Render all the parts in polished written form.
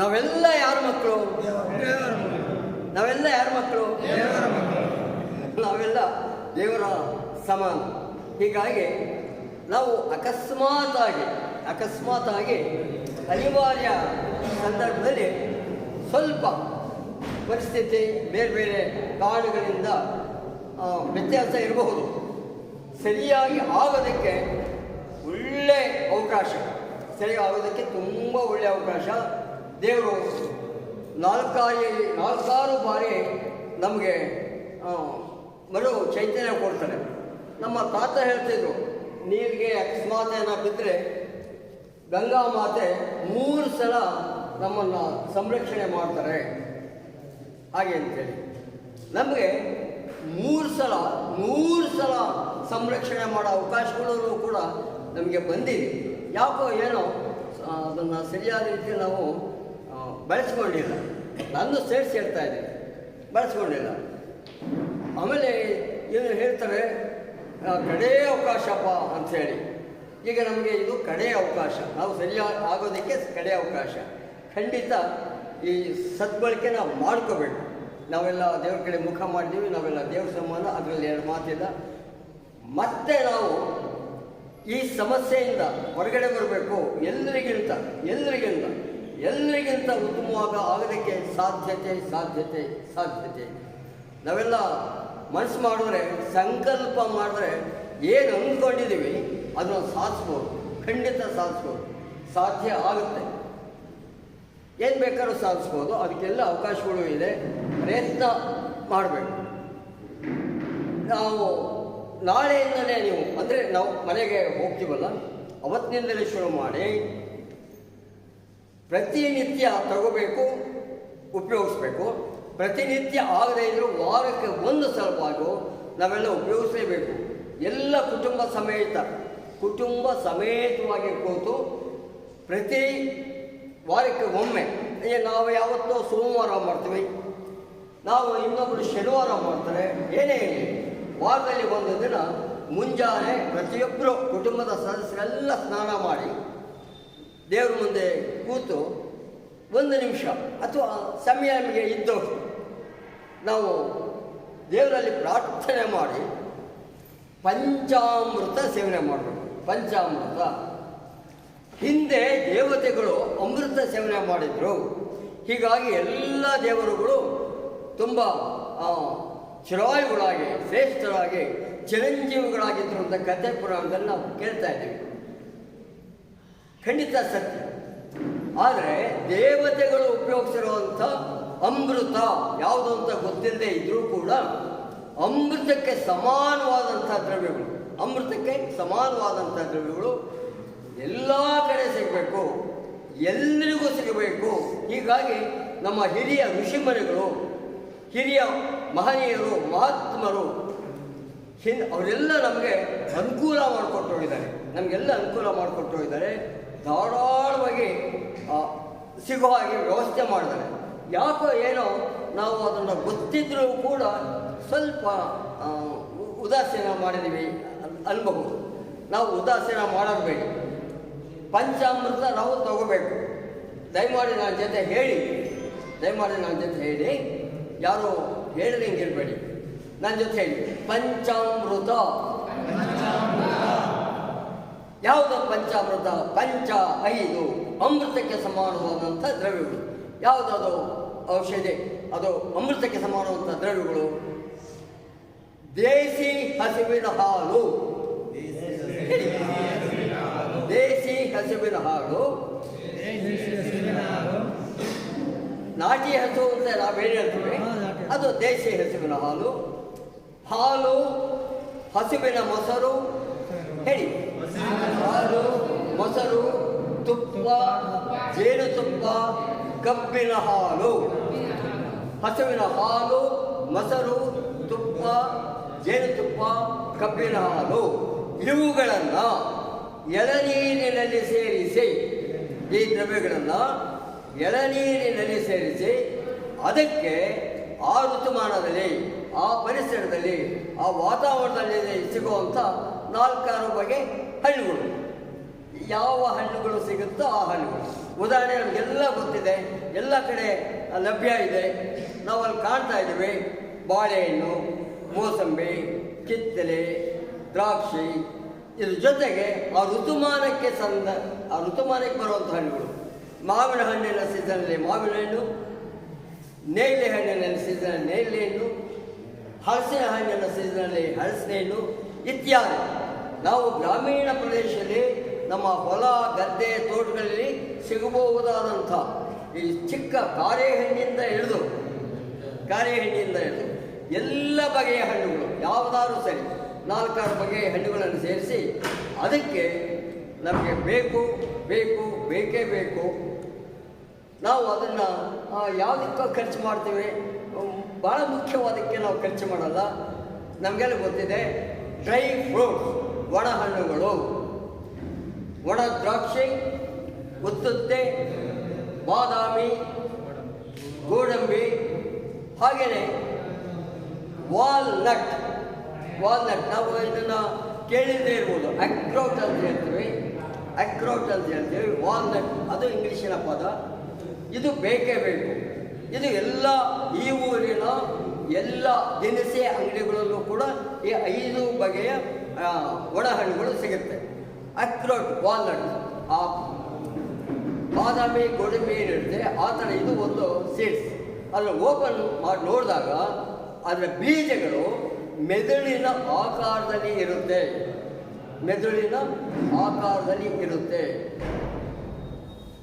ನಾವೆಲ್ಲ ಯಾರ ಮಕ್ಕಳು? ನಾವೆಲ್ಲ ಯಾರ ಮಕ್ಕಳು? ನಾವೆಲ್ಲ ದೇವರ ಸಮಾನ. ಹೀಗಾಗಿ ನಾವು ಅಕಸ್ಮಾತಾಗಿ ಅನಿವಾರ್ಯ ಸಂದರ್ಭದಲ್ಲಿ ಸ್ವಲ್ಪ ಪರಿಸ್ಥಿತಿ ಬೇರೆ ಬೇರೆ ಕಾರಣಗಳಿಂದ ವ್ಯತ್ಯಾಸ ಇರಬಹುದು. ಸರಿಯಾಗಿ ಆಗೋದಕ್ಕೆ ಒಳ್ಳೆ ಅವಕಾಶ, ಸರಿಯಾಗೋದಕ್ಕೆ ತುಂಬ ಒಳ್ಳೆಯ ಅವಕಾಶ. ದೇವರು ನಾಲ್ಕಾರು ಬಾರಿ ನಮಗೆ ಚೈತನ್ಯ ಕೊಡ್ತಾರೆ. ನಮ್ಮ ತಾತ ಹೇಳ್ತಿದ್ರು, ನೀರಿಗೆ ಅಕಸ್ಮಾತ್ ಏನೋ ಬಿದ್ದರೆ ಗಂಗಾ ಮಾತೆ 3 ಸಲ ನಮ್ಮನ್ನು ಸಂರಕ್ಷಣೆ ಮಾಡ್ತಾರೆ ಹಾಗೆ ಅಂತೇಳಿ. ನಮಗೆ 100 ಸಲ ಸಂರಕ್ಷಣೆ ಮಾಡೋ ಅವಕಾಶಗಳು ಕೂಡ ನಮಗೆ ಬಂದಿದೆ. ಯಾಕೋ ಏನೋ ಅದನ್ನು ಸರಿಯಾದ ರೀತಿ ನಾವು ಬಳಸ್ಕೊಂಡಿಲ್ಲ. ನಾನು ಸೇರಿಸಿ ಹೇಳ್ತಾ ಇದ್ದೀನಿ, ಬಳಸ್ಕೊಂಡಿಲ್ಲ. ಆಮೇಲೆ ಏನು ಹೇಳ್ತಾರೆ, ಕಡೇ ಅವಕಾಶಪ್ಪ ಅಂಥೇಳಿ. ಈಗ ನಮಗೆ ಇದು ಕಡೇ ಅವಕಾಶ, ನಾವು ಸರಿಯಾಗಿ ಆಗೋದಕ್ಕೆ ಕಡೇ ಅವಕಾಶ. ಖಂಡಿತ ಈ ಸದ್ಬಳಕೆ ನಾವು ಮಾಡ್ಕೋಬೇಕು. ನಾವೆಲ್ಲ ದೇವ್ರ ಕಡೆ ಮುಖ ಮಾಡಿದ್ದೀವಿ, ನಾವೆಲ್ಲ ದೇವ್ರ ಸಮಾನ, ಅದರಲ್ಲಿ 2 ಮಾತಿಲ್ಲ. ಮತ್ತೆ ನಾವು ಈ ಸಮಸ್ಯೆಯಿಂದ ಹೊರಗಡೆ ಬರಬೇಕು. ಎಲ್ಲರಿಗಿಂತ ಉತ್ತಮವಾಗಿ ಆಗೋದಕ್ಕೆ ಸಾಧ್ಯತೆ. ನಾವೆಲ್ಲ ಮನಸ್ಸು ಮಾಡಿದ್ರೆ, ಸಂಕಲ್ಪ ಮಾಡಿದ್ರೆ ಏನು ಅಂದ್ಕೊಂಡಿದ್ದೀವಿ ಅದನ್ನು ಸಾಧಿಸ್ಬೋದು, ಖಂಡಿತ ಸಾಧಿಸ್ಬೋದು, ಸಾಧ್ಯ ಆಗುತ್ತೆ. ಏನು ಬೇಕಾದ್ರೂ ಸಾಧಿಸ್ಬೋದು. ಅದಕ್ಕೆಲ್ಲ ಅವಕಾಶಗಳು ಇದೆ, ಪ್ರಯತ್ನ ಮಾಡಬೇಕು. ನಾವು ನಾಳೆಯಿಂದಲೇ ಅಂದರೆ ನಾವು ಮನೆಗೆ ಹೋಗ್ತೀವಲ್ಲ, ಅವತ್ತಿನಿಂದಲೇ ಶುರು ಮಾಡಿ ಪ್ರತಿನಿತ್ಯ ತಗೋಬೇಕು, ಉಪಯೋಗಿಸ್ಬೇಕು. ಪ್ರತಿನಿತ್ಯ ಆಗದೇ ಇದ್ದರೂ ವಾರಕ್ಕೆ 1 ಸಲವಾಗೂ ನಾವೆಲ್ಲ ಉಪಯೋಗಿಸಲೇಬೇಕು. ಎಲ್ಲ ಕುಟುಂಬ ಸಮೇತವಾಗಿ ಕೂತು ಪ್ರತಿ ವಾರಕ್ಕೆ ಒಮ್ಮೆ, ನಾವು ಯಾವತ್ತೋ ಸೋಮವಾರ ಮಾಡ್ತೀವಿ, ನಾವು ಇನ್ನೊಬ್ಬರು ಶನಿವಾರ ಮಾಡ್ತಾರೆ, ಏನೇ ಇರಲಿ ವಾರದಲ್ಲಿ 1 ದಿನ ಮುಂಜಾನೆ ಪ್ರತಿಯೊಬ್ಬರು ಕುಟುಂಬದ ಸದಸ್ಯರೆಲ್ಲ ಸ್ನಾನ ಮಾಡಿ ದೇವ್ರ ಮುಂದೆ ಕೂತು 1 ನಿಮಿಷ ಅಥವಾ ಸಮಯ ನಮಗೆ ಇದ್ದಷ್ಟು ನಾವು ದೇವರಲ್ಲಿ ಪ್ರಾರ್ಥನೆ ಮಾಡಿ ಪಂಚಾಮೃತ ಸೇವನೆ ಮಾಡಬೇಕು. ಪಂಚಾಮೃತ, ಹಿಂದೆ ದೇವತೆಗಳು ಅಮೃತ ಸೇವನೆ ಮಾಡಿದರು. ಹೀಗಾಗಿ ಎಲ್ಲ ದೇವರುಗಳು ತುಂಬ ಚಿರಾಯುಗಳಾಗಿ, ಶ್ರೇಷ್ಠರಾಗಿ, ಚಿರಂಜೀವಿಗಳಾಗಿದ್ದರು ಅಂತ ಕಥೆ ಪುರಾಣದಲ್ಲಿ ನಾವು ಕೇಳ್ತಾ ಇದ್ದೀವಿ. ಖಂಡಿತ ಸತ್ಯ. ಆದರೆ ದೇವತೆಗಳು ಉಪಯೋಗಿಸಿರುವಂಥ ಅಮೃತ ಯಾವುದು ಅಂತ ಗೊತ್ತಿಲ್ಲದೆ ಇದ್ದರೂ ಕೂಡ ಅಮೃತಕ್ಕೆ ಸಮಾನವಾದಂಥ ದ್ರವ್ಯಗಳು ಎಲ್ಲ ಕಡೆ ಸಿಗಬೇಕು, ಎಲ್ಲರಿಗೂ ಸಿಗಬೇಕು. ಹೀಗಾಗಿ ನಮ್ಮ ಹಿರಿಯ ಋಷಿಮುನಿಗಳು, ಹಿರಿಯ ಮಹನೀಯರು, ಮಹಾತ್ಮರು ಅವರೆಲ್ಲ ನಮಗೆ ಅನುಕೂಲ ಮಾಡಿಕೊಟ್ಟು ಹೋಗಿದ್ದಾರೆ. ಧಾರಾಳವಾಗಿ ಸಿಗೋ ಹಾಗೆ ವ್ಯವಸ್ಥೆ ಮಾಡಿದ್ದಾರೆ. ಯಾಕೋ ಏನೋ ನಾವು ಅದನ್ನು ಗೊತ್ತಿದ್ರೂ ಕೂಡ ಸ್ವಲ್ಪ ಉದಾಸೀನ ಮಾಡಿದ್ದೀವಿ ಅನ್ಬಹುದು. ನಾವು ಉದಾಸೀನ ಮಾಡಬೇಡಿ. ಪಂಚಾಮೃತ ನಾವು ತಗೋಬೇಕು. ದಯಮಾಡಿ ನನ್ನ ಜೊತೆ ಹೇಳಿ, ಯಾರು ಹೇಳಿದಂಗಿರಬೇಡಿ, ನನ್ನ ಜೊತೆ ಹೇಳಿ. ಪಂಚಾಮೃತ. ಯಾವುದು ಪಂಚಾಮೃತ? 5 ಅಮೃತಕ್ಕೆ ಸಮಾನವಾದಂಥ ದ್ರವ್ಯಗಳು. ಯಾವುದದು ಔಷಧಿ? ಅದು ಅಮೃತಕ್ಕೆ ಸಮಾನವಾದಂಥ ದ್ರವ್ಯಗಳು. ದೇಸಿ ಹಸುವಿನ ಹಾಲು, ನಾಟಿ ಹಸು ಅಂತ ನಾವೇನು ಹೇಳ್ತೀವಿ, ಅದು ದೇಸಿ ಹಸುವಿನ ಹಾಲು, ಹಸುವಿನ ಮೊಸರು, ಹೇಳಿ, ಮೊಸರು, ತುಪ್ಪ, ಜೇನುತುಪ್ಪ, ಕಬ್ಬಿನ ಹಾಲು. ಹಸುವಿನ ಹಾಲು, ಮೊಸರು, ತುಪ್ಪ, ಜೇನುತುಪ್ಪ, ಕಬ್ಬಿನ ಹಾಲು ಇವುಗಳನ್ನು ಎಳನೀರಿನಲ್ಲಿ ಸೇರಿಸಿ, ಈ ದ್ರವ್ಯಗಳನ್ನು ಎಳನೀರಿನಲ್ಲಿ ಸೇರಿಸಿ ಅದಕ್ಕೆ ಆ ಋತುಮಾನದಲ್ಲಿ, ಆ ಪರಿಸರದಲ್ಲಿ, ಆ ವಾತಾವರಣದಲ್ಲಿ ಸಿಗುವಂಥ 4 ಬಗೆ ಹಣ್ಣುಗಳು. ಯಾವ ಹಣ್ಣುಗಳು ಸಿಗುತ್ತೋ ಆ ಹಣ್ಣುಗಳು. ಉದಾಹರಣೆ ನಮಗೆಲ್ಲ ಗೊತ್ತಿದೆ, ಎಲ್ಲ ಕಡೆ ಲಭ್ಯ ಇದೆ, ನಾವು ಅಲ್ಲಿ ಕಾಣ್ತಾ ಇದ್ದೀವಿ. ಬಾಳೆಹಣ್ಣು, ಮೋಸಂಬಿ, ಕಿತ್ತಲೆ, ದ್ರಾಕ್ಷಿ, ಇದ್ರ ಜೊತೆಗೆ ಆ ಋತುಮಾನಕ್ಕೆ ಬರುವಂಥ ಹಣ್ಣುಗಳು. ಮಾವಿನ ಹಣ್ಣಿನ ಸೀಸನಲ್ಲಿ ಮಾವಿನ ಹಣ್ಣು, ನೇರಳೆ ಹಣ್ಣಿನ ಸೀಸನಲ್ಲಿ ನೇರಳೆ ಹಣ್ಣು, ಹಲಸಿನ ಹಣ್ಣಿನ ಸೀಸನಲ್ಲಿ ಹಲಸಿನ ಹಣ್ಣು ಇತ್ಯಾದಿ. ನಾವು ಗ್ರಾಮೀಣ ಪ್ರದೇಶದಲ್ಲಿ ನಮ್ಮ ಹೊಲ, ಗದ್ದೆ, ತೋಟಗಳಲ್ಲಿ ಸಿಗಬಹುದಾದಂಥ ಈ ಚಿಕ್ಕ ಕಾರೆಹಣ್ಣಿಂದ ಹಿಡಿದು ಎಲ್ಲ ಬಗೆಯ ಹಣ್ಣುಗಳು ಯಾವುದಾದ್ರೂ ಸರಿ 4-6 ಬಗೆಯ ಹಣ್ಣುಗಳನ್ನು ಸೇರಿಸಿ ಅದಕ್ಕೆ ನಮಗೆ ಬೇಕೇ ಬೇಕು. ನಾವು ಅದನ್ನು ಯಾವುದಕ್ಕೂ ಖರ್ಚು ಮಾಡ್ತೀವಿ, ಭಾಳ ಮುಖ್ಯವಾದಕ್ಕೆ ನಾವು ಖರ್ಚು ಮಾಡಲ್ಲ. ನಮಗೆಲ್ಲ ಗೊತ್ತಿದೆ, ಡ್ರೈ ಫ್ರೂಟ್ಸ್, ಒಣ ಹಣ್ಣುಗಳು, ಒಣ ದ್ರಾಕ್ಷಿ, ಉತ್ತುತ್ತೆ, ಬಾದಾಮಿ, ಗೋಡಂಬಿ, ಹಾಗೆಯೇ ವಾಲ್ನಟ್ ನಾವು ಇದನ್ನು ಕೇಳಿದ್ದೇ ಇರ್ಬೋದು. ಅಕ್ರೋಟ್ ಅಂತ ಹೇಳ್ತೀವಿ. ವಾಲ್ನಟ್ ಅದು ಇಂಗ್ಲೀಷಿನ ಪದ. ಇದು ಬೇಕೇ ಬೇಕು. ಇದು ಎಲ್ಲ ಈ ಊರಿನ ಎಲ್ಲ ದಿನಸಿ ಅಂಗಡಿಗಳಲ್ಲೂ ಕೂಡ ಈ 5 ಬಗೆಯ ಒಣ ಹಣ್ಣುಗಳು ಸಿಗುತ್ತೆ. ಅಕ್ರೋಟ್, ವಾಲ್ನಟ್, ಆ ಬಾದಾಮಿ, ಗೋಡಂಬಿ ಏನಿರುತ್ತೆ ಆ ಥರ ಇದು ಒಂದು ಸೀಡ್ಸ್. ಅದನ್ನು ಓಪನ್ ಮಾಡಿ ನೋಡಿದಾಗ ಅದರ ಬೀಜಗಳು ಮೆದುಳಿನ ಆಕಾರದಲ್ಲಿ ಇರುತ್ತೆ.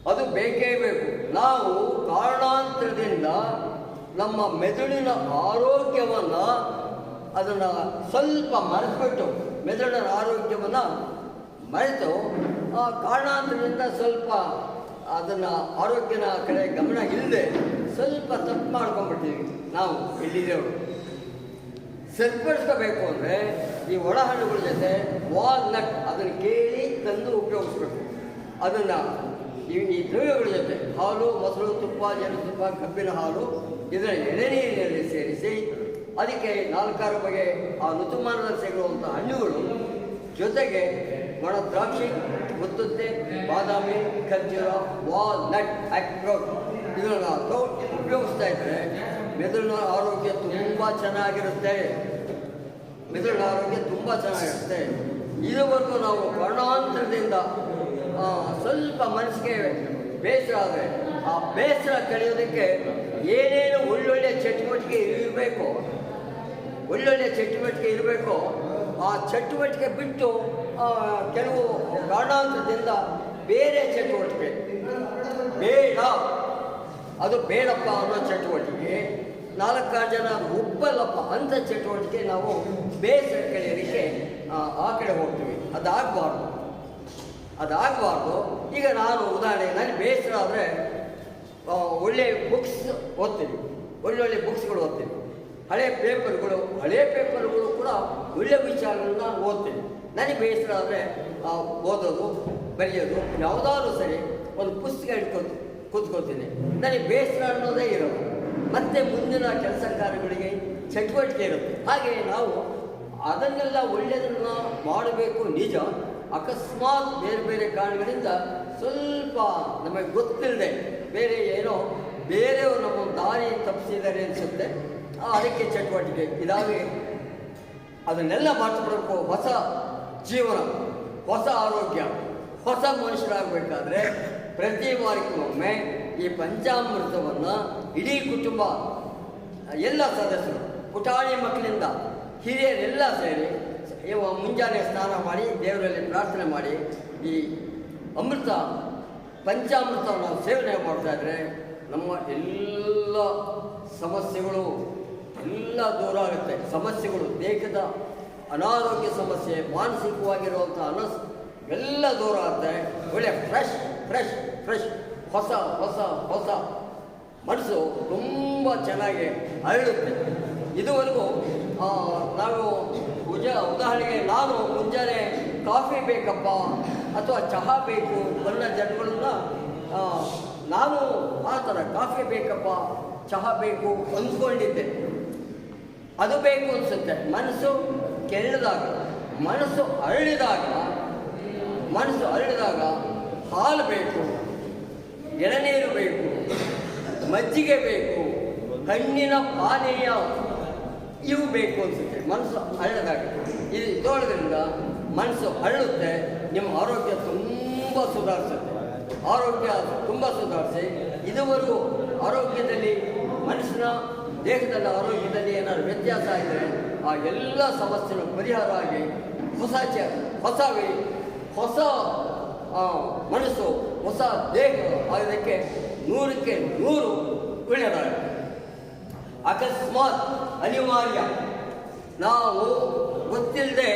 ಅದು ಬೇಕೇ ಬೇಕು. ನಾವು ಕಾರಣಾಂತರದಿಂದ ನಮ್ಮ ಮೆದುಳಿನ ಆರೋಗ್ಯವನ್ನು ಅದನ್ನು ಸ್ವಲ್ಪ ಮರೆತುಬಿಟ್ಟು, ಮೆದುಳಿನ ಆರೋಗ್ಯವನ್ನು ಮರೆತು ಕಾರಣಾಂತರದಿಂದ ಸ್ವಲ್ಪ ಅದನ್ನು ಆರೋಗ್ಯನ ಕಡೆ ಗಮನ ಇಲ್ಲದೆ ಸ್ವಲ್ಪ ತಪ್ಪು ಮಾಡ್ಕೊಂಡ್ಬಿಡ್ತೀವಿ. ನಾವು ಇಲ್ಲಿದ್ದೆವರು ಸರಿಪಡಿಸ್ಕೋಬೇಕು ಅಂದರೆ ಈ ಒಣ ಹಣ್ಣುಗಳ ಜೊತೆ ವಾಲ್ನಟ್ ಅದನ್ನು ಕೇಳಿ ತಂದು ಉಪಯೋಗಿಸ್ಬೇಕು. ಅದನ್ನು ಈ ದ್ರವ್ಯಗಳ ಜೊತೆ ಹಾಲು, ಮೊಸರು, ತುಪ್ಪ, ಜೇನುತುಪ್ಪ, ಕಬ್ಬಿನ ಹಾಲು ಇದರ ಎಳೆನೀರಿನಲ್ಲಿ ಸೇರಿಸಿ ಅದಕ್ಕೆ 4-6 ಬಗೆ ಆ ಋತುಮಾನದಲ್ಲಿ ಸಿಗುವಂಥ ಹಣ್ಣುಗಳು ಜೊತೆಗೆ ಒಣ ದ್ರಾಕ್ಷಿ, ಉತ್ತುತ್ತೆ, ಬಾದಾಮಿ, ಖರ್ಜೂರ, ವಾಲ್ನಟ್, ಅಕ್ರೋಟ್ ಇದನ್ನು ಉಪಯೋಗಿಸ್ತಾ ಇದ್ದರೆ ಮೆದುಳಿನ ಆರೋಗ್ಯ ತುಂಬ ಚೆನ್ನಾಗಿರುತ್ತೆ. ಇದುವರೆಗೂ ನಾವು ಕಾರಣಾಂತರದಿಂದ ಸ್ವಲ್ಪ ಮನಸ್ಸಿಗೆ ಬೇಸರ ಆದರೆ ಆ ಬೇಸರ ಕಳೆಯೋದಕ್ಕೆ ಏನೇನು ಒಳ್ಳೊಳ್ಳೆ ಚಟುವಟಿಕೆ ಇರಬೇಕೋ ಆ ಚಟುವಟಿಕೆ ಬಿಟ್ಟು ಕೆಲವು ಕಾರಣಾಂತರದಿಂದ ಬೇರೆ ಚಟುವಟಿಕೆ ಅದು ಬೇಡಪ್ಪ ಅನ್ನೋ ಚಟುವಟಿಕೆ, 4 ಜನ ಒಪ್ಪಲ್ಲಪ್ಪ ಅಂಥ ಚಟುವಟಿಕೆ ನಾವು ಬೇಸರ ಕಳೆಯೋದಕ್ಕೆ ಆ ಕಡೆ ಹೋಗ್ತೀವಿ. ಅದಾಗಬಾರ್ದು. ಈಗ ನಾನು ಉದಾಹರಣೆಗೆ ನನಗೆ ಬೇಸರ ಆದರೆ ಒಳ್ಳೆ ಬುಕ್ಸ್ ಓದ್ತೀನಿ, ಒಳ್ಳೊಳ್ಳೆ ಬುಕ್ಸ್ಗಳು ಓದ್ತೀನಿ. ಹಳೆ ಪೇಪರ್ಗಳು ಕೂಡ ಒಳ್ಳೆ ವಿಚಾರಗಳನ್ನ ಓದ್ತೀನಿ. ನನಗೆ ಬೇಸರ ಆದರೆ ಓದೋದು, ಬರೆಯೋದು ಯಾವುದಾದ್ರೂ ಸರಿ ಒಂದು ಪುಸ್ತಕ ಇಟ್ಕೊಂಡು ಕೂತ್ಕೊಳ್ತೀನಿ. ನನಗೆ ಬೇಸರ ಅನ್ನೋದೇ ಇರೋದು. ಮತ್ತೆ ಮುಂದಿನ ಕೆಲಸ ಕಾರ್ಯಗಳಿಗೆ ಚಟುವಟಿಕೆ ಇರುತ್ತೆ. ಹಾಗೆ ನಾವು ಅದನ್ನೆಲ್ಲ ಒಳ್ಳೆಯದನ್ನು ಮಾಡಬೇಕು ನಿಜ. ಅಕಸ್ಮಾತ್ ಬೇರೆ ಕಾರಣಗಳಿಂದ ಸ್ವಲ್ಪ ನಮಗೆ ಗೊತ್ತಿಲ್ಲದೆ ಬೇರೆಯವರು ನಮ್ಮ ದಾರಿ ತಪ್ಪಿಸಿದ್ದಾರೆ ಅನಿಸುತ್ತೆ. ಅದಕ್ಕೆ ಚಟುವಟಿಕೆ ಇದಾಗಿ ಅದನ್ನೆಲ್ಲ ಮಾಡಿಸ್ಬಿಡಬೇಕು. ಹೊಸ ಜೀವನ, ಹೊಸ ಆರೋಗ್ಯ, ಹೊಸ ಮನುಷ್ಯರಾಗಬೇಕಾದ್ರೆ ಪ್ರತಿ ವಾರಕ್ಕೊಮ್ಮೆ ಈ ಪಂಚಾಮೃತವನ್ನು ಇಡೀ ಕುಟುಂಬ ಎಲ್ಲ ಸದಸ್ಯರು, ಪುಟಾಣಿ ಮಕ್ಕಳಿಂದ ಹಿರಿಯರೆಲ್ಲ ಸೇರಿ ಮುಂಜಾನೆ ಸ್ನಾನ ಮಾಡಿ ದೇವರಲ್ಲಿ ಪ್ರಾರ್ಥನೆ ಮಾಡಿ ಈ ಪಂಚಾಮೃತವನ್ನು ನಾವು ಸೇವನೆ ಮಾಡ್ತಾ ಇದ್ರೆ ನಮ್ಮ ಎಲ್ಲ ಸಮಸ್ಯೆಗಳು ಎಲ್ಲ ದೂರ ಆಗುತ್ತೆ. ಸಮಸ್ಯೆಗಳು, ದೇಹದ ಅನಾರೋಗ್ಯ ಸಮಸ್ಯೆ, ಮಾನಸಿಕವಾಗಿರುವಂಥ ಎಲ್ಲ ದೂರ ಆಗುತ್ತೆ. ಒಳ್ಳೆ ಫ್ರೆಶ್ ಹೊಸ ಮನಸ್ಸು ತುಂಬ ಚೆನ್ನಾಗಿ ಅರಳುತ್ತೆ. ಇದುವರೆಗೂ ನಾವು ಉದಾಹರಣೆಗೆ ನಾನು ಮುಂಜಾನೆ ಕಾಫಿ ಬೇಕಪ್ಪ ಅಥವಾ ಚಹಾ ಬೇಕು ಅನ್ನೋ ಜನಗಳನ್ನ ನಾನು ಆ ಥರ ಕಾಫಿ ಬೇಕಪ್ಪ, ಚಹಾ ಬೇಕು ಅಂದ್ಕೊಂಡಿದ್ದೆ. ಅದು ಬೇಕು ಅನಿಸುತ್ತೆ. ಮನಸ್ಸು ಕೆರಳಿದಾಗ, ಮನಸ್ಸು ಅರಳಿದಾಗ ಮನಸ್ಸು ಅರಳಿದಾಗ ಹಾಲು ಬೇಕು, ಎಳನೀರು ಬೇಕು, ಮಜ್ಜಿಗೆ ಬೇಕು, ಹಣ್ಣಿನ ಪಾನೀಯ ಇವು ಬೇಕು ಅನಿಸುತ್ತೆ. ಮನಸ್ಸು ಅರಳಿದಾಗ ಇದು ತೋಳೋದ್ರಿಂದ ಮನಸ್ಸು ಅರಳುತ್ತೆ. ನಿಮ್ಮ ಆರೋಗ್ಯ ತುಂಬ ಸುಧಾರಿಸುತ್ತೆ. ಆರೋಗ್ಯ ತುಂಬ ಸುಧಾರಿಸಿ ಇದುವರೆಗೂ ಆರೋಗ್ಯದಲ್ಲಿ ಮನಸ್ಸಿನ ದೇಹದಲ್ಲಿ ಆರೋಗ್ಯದಲ್ಲಿ ಏನಾದರೂ ವ್ಯತ್ಯಾಸ ಆಗಿದ್ರೆ ಆ ಎಲ್ಲ ಸಮಸ್ಯೆಗಳು ಪರಿಹಾರ ಆಗಿ ಹೊಸ ಮನಸ್ಸು, ಹೊಸ ದೇಹ ಆಗೋದಕ್ಕೆ 100ಕ್ಕೆ 100 ಒಳ್ಳೆಯದಾಗುತ್ತೆ. ಅಕಸ್ಮಾತ್ ಅನಿವಾರ್ಯ ನಾವು ಗೊತ್ತಿಲ್ಲದೆ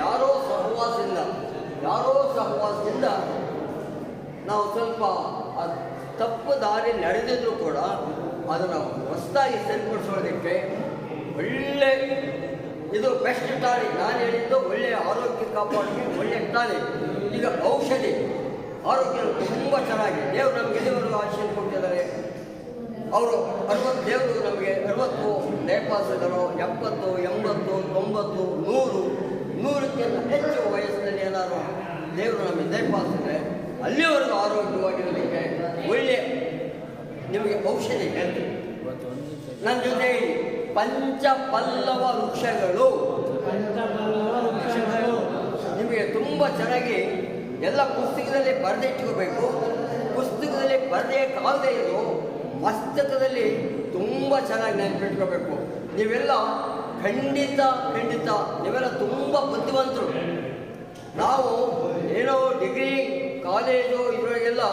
ಯಾರೋ ಸಹವಾಸದಿಂದ ನಾವು ಸ್ವಲ್ಪ ತಪ್ಪು ದಾರಿ ನಡೆದಿದ್ರು ಕೂಡ ಅದನ್ನು ಹೊಸದಾಗಿ ಸರಿಪಡಿಸೋದಕ್ಕೆ ಒಳ್ಳೆ ಇದು ಬೆಸ್ಟ್ ಟಾನಿಕ್. ನಾನು ಹೇಳಿದ್ದು ಒಳ್ಳೆಯ ಆರೋಗ್ಯ ಕಾಪಾಡೋಕ್ಕೆ ಒಳ್ಳೆಯ ಟಾನಿಕ್. ಈಗ ಔಷಧಿ ಆರೋಗ್ಯ ತುಂಬ ಚೆನ್ನಾಗಿ ದೇವರು ನಮಗೆ ಎಲ್ಲಿವರೆಗೂ ಆಶೀರ್ವಾದ ಕೊಟ್ಟಿದ್ದಾರೆ. ಅವರು ದೇವರು ನಮಗೆ 60 ದಯಪಾಲಿಸಿದರು, 70, 80, 90, 100ಕ್ಕಿಂತ ಹೆಚ್ಚು ವಯಸ್ಸಿನಲ್ಲಿ ಏನಾದ್ರು ದೇವರು ನಮಗೆ ದಯಪಾಲಿಸಿದ್ರೆ ಅಲ್ಲಿವರೆಗೂ ಆರೋಗ್ಯವಾಗಿರೋದಕ್ಕೆ ಒಳ್ಳೆಯ ನಿಮಗೆ ಔಷಧಿ ಹೇಳ್ತೀವಿ. ನನ್ನ ಜೊತೆ ಪಂಚಪಲ್ಲವ ವೃಕ್ಷಗಳು ನಿಮಗೆ ತುಂಬ ಚೆನ್ನಾಗಿ ಎಲ್ಲ ಪುಸ್ತಕದಲ್ಲಿ ಬರೆದಿಟ್ಕೋಬೇಕು. ಪುಸ್ತಕದಲ್ಲಿ ಬರೆಯೋಕ್ಕಾಗದೇ ಇರೋ ಮಸ್ತಕದಲ್ಲಿ ತುಂಬ ಚೆನ್ನಾಗಿ ನೆನಪಿಟ್ಕೋಬೇಕು. ನೀವೆಲ್ಲ ಖಂಡಿತ ನೀವೆಲ್ಲ ತುಂಬ ಬುದ್ಧಿವಂತರು. ನಾವು ಏನೋ ಡಿಗ್ರಿ ಕಾಲೇಜು ಇದರೊಳಗೆಲ್ಲ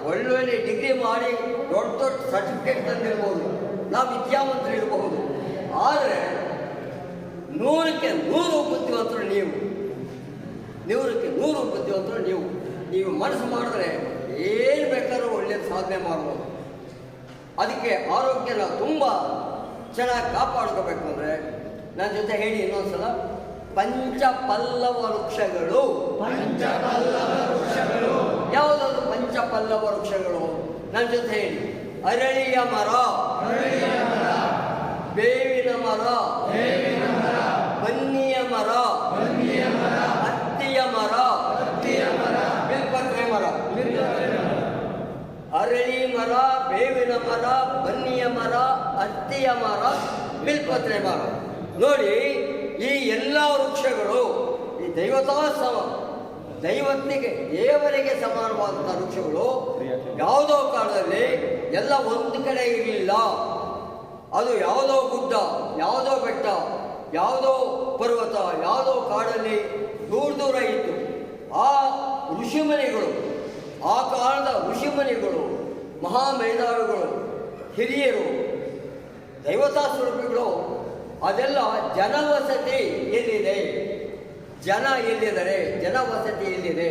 ಒಳ್ಳೊಳ್ಳೆ ಡಿಗ್ರಿ ಮಾಡಿ ದೊಡ್ಡ ಸರ್ಟಿಫಿಕೇಟ್ ತಂದಿರ್ಬೋದು, ನಾವು ವಿದ್ಯಾವಂತರು ಇರಬಹುದು. ಆದರೆ 100ಕ್ಕೆ 100 ಬುದ್ಧಿವಂತರು ನೀವು. 100ಕ್ಕೆ 100 ಬುದ್ಧಿವಂತರು ನೀವು ಮನಸ್ಸು ಮಾಡಿದ್ರೆ ಏನು ಬೇಕಾದ್ರೂ ಒಳ್ಳೆಯ ಸಾಧನೆ ಮಾಡ್ಬೋದು. ಅದಕ್ಕೆ ಆರೋಗ್ಯನ ತುಂಬ ಚೆನ್ನಾಗಿ ಕಾಪಾಡ್ಕೋಬೇಕು ಅಂದರೆ ನನ್ನ ಜೊತೆ ಹೇಳಿ ಇನ್ನೊಂದ್ಸಲ, ಪಂಚಪಲ್ಲವ ವೃಕ್ಷಗಳು. ಯಾವುದಾದ್ರು ಪಂಚಪಲ್ಲವ ವೃಕ್ಷಗಳು ನನ್ನ ಜೊತೆ ಹೇಳಿ. ಅರಳಿಯ ಮರ, ಬೇವಿನ ಮರ, ಬನ್ನಿಯ ಮರ, ಹತ್ತಿಯ ಮರ, ಬಿಲ್ಪತ್ರೆ ಮರ. ಅರಳಿ ಮರ, ಬೇವಿನ ಮರ, ಬನ್ನಿಯ ಮರ, ಹತ್ತಿಯ ಮರ, ಬಿಲ್ಪತ್ರೆ ಮರ. ನೋಡಿ, ಈ ಎಲ್ಲ ವೃಕ್ಷಗಳು ಈ ದೇವರಿಗೆ ಸಮಾನವಾದಂಥ ವೃಕ್ಷಗಳು ಯಾವುದೋ ಕಾಲದಲ್ಲಿ ಎಲ್ಲ ಒಂದು ಕಡೆ ಇರಲಿಲ್ಲ. ಅದು ಯಾವುದೋ ಗುಡ್ಡ, ಯಾವುದೋ ಬೆಟ್ಟ, ಯಾವುದೋ ಪರ್ವತ, ಯಾವುದೋ ಕಾಡಲ್ಲಿ ದೂರ ಇತ್ತು. ಆ ಋಷಿಮುನಿಗಳು, ಆ ಕಾಲದ ಋಷಿಮುನಿಗಳು, ಮಹಾಮೇಧಾವಿಗಳು, ಹಿರಿಯರು, ದೈವತಾ ಸ್ವರೂಪಿಗಳು, ಅದೆಲ್ಲ ಜನವಸತಿ ಎಲ್ಲಿದೆ, ಜನ ಎಲ್ಲಿದ್ದಾರೆ, ಜನವಸತಿ ಎಲ್ಲಿದೆ,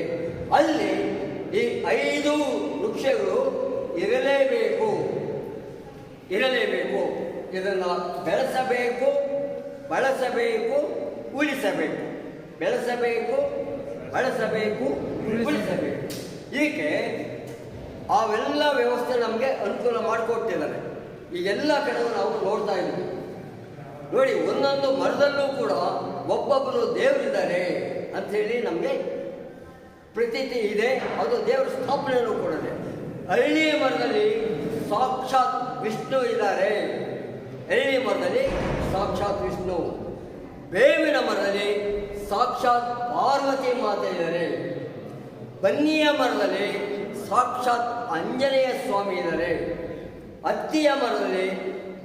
ಅಲ್ಲಿ ಈ 5 ವೃಕ್ಷಗಳು ಇರಲೇಬೇಕು. ಇದನ್ನು ಬೆಳೆಸಬೇಕು, ಬಳಸಬೇಕು, ಉಳಿಸಬೇಕು. ಹೀಗೆ ಅವೆಲ್ಲ ವ್ಯವಸ್ಥೆ ನಮಗೆ ಅನುಕೂಲ ಮಾಡಿಕೊಟ್ಟಿದ್ದಾರೆ. ಈಗೆಲ್ಲ ಕಡೆ ನಾವು ನೋಡ್ತಾ ಇದ್ದೀವಿ. ನೋಡಿ, ಒಂದೊಂದು ಮರದಲ್ಲೂ ಕೂಡ ಒಬ್ಬೊಬ್ಬರು ದೇವರಿದ್ದಾರೆ ಅಂಥೇಳಿ ನಮಗೆ ಪ್ರತೀತಿ ಇದೆ. ಅದು ದೇವರ ಸ್ಥಾಪನೆಯನ್ನು ಕೊಡದೆ. ಅರಳಿ ಮರದಲ್ಲಿ ಸಾಕ್ಷಾತ್ ವಿಷ್ಣು ಇದ್ದಾರೆ. ಅರಳಿ ಮರದಲ್ಲಿ ಸಾಕ್ಷಾತ್ ವಿಷ್ಣು. ಬೇವಿನ ಮರದಲ್ಲಿ ಸಾಕ್ಷಾತ್ ಪಾರ್ವತಿ ಮಾತೆ ಇದ್ದಾರೆ. ಬನ್ನಿಯ ಮರದಲ್ಲಿ ಸಾಕ್ಷಾತ್ ಆಂಜನೇಯ ಸ್ವಾಮಿ ಇದ್ದಾರೆ. ಹತ್ತಿಯ ಮರದಲ್ಲಿ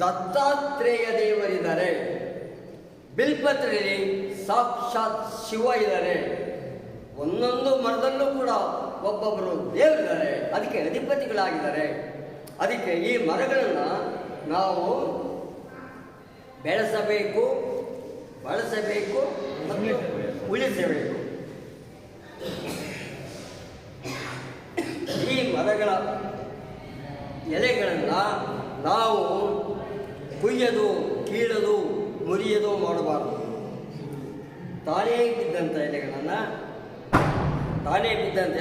ದತ್ತಾತ್ರೇಯ ದೇವರಿದ್ದಾರೆ. ಬಿಲ್ಪತ್ರೆಯಲ್ಲಿ ಸಾಕ್ಷಾತ್ ಶಿವ ಇದ್ದಾರೆ. ಒಂದೊಂದು ಮರದಲ್ಲೂ ಕೂಡ ಒಬ್ಬೊಬ್ಬರು ದೇವರಿದ್ದಾರೆ, ಅದಕ್ಕೆ ಅಧಿಪತಿಗಳಾಗಿದ್ದಾರೆ. ಅದಕ್ಕೆ ಈ ಮರಗಳನ್ನು ನಾವು ಬೆಳೆಸಬೇಕು, ಬಳಸಬೇಕು ಮತ್ತು ಉಳಿಸಬೇಕು. ಈ ಮರಗಳ ಎಲೆಗಳನ್ನು ನಾವು ಕುಯ್ಯದು, ಕೀಳದು, ಮುರಿಯದು ಮಾಡಬಾರ್ದು. ತಾನೇ ಬಿದ್ದಂಥ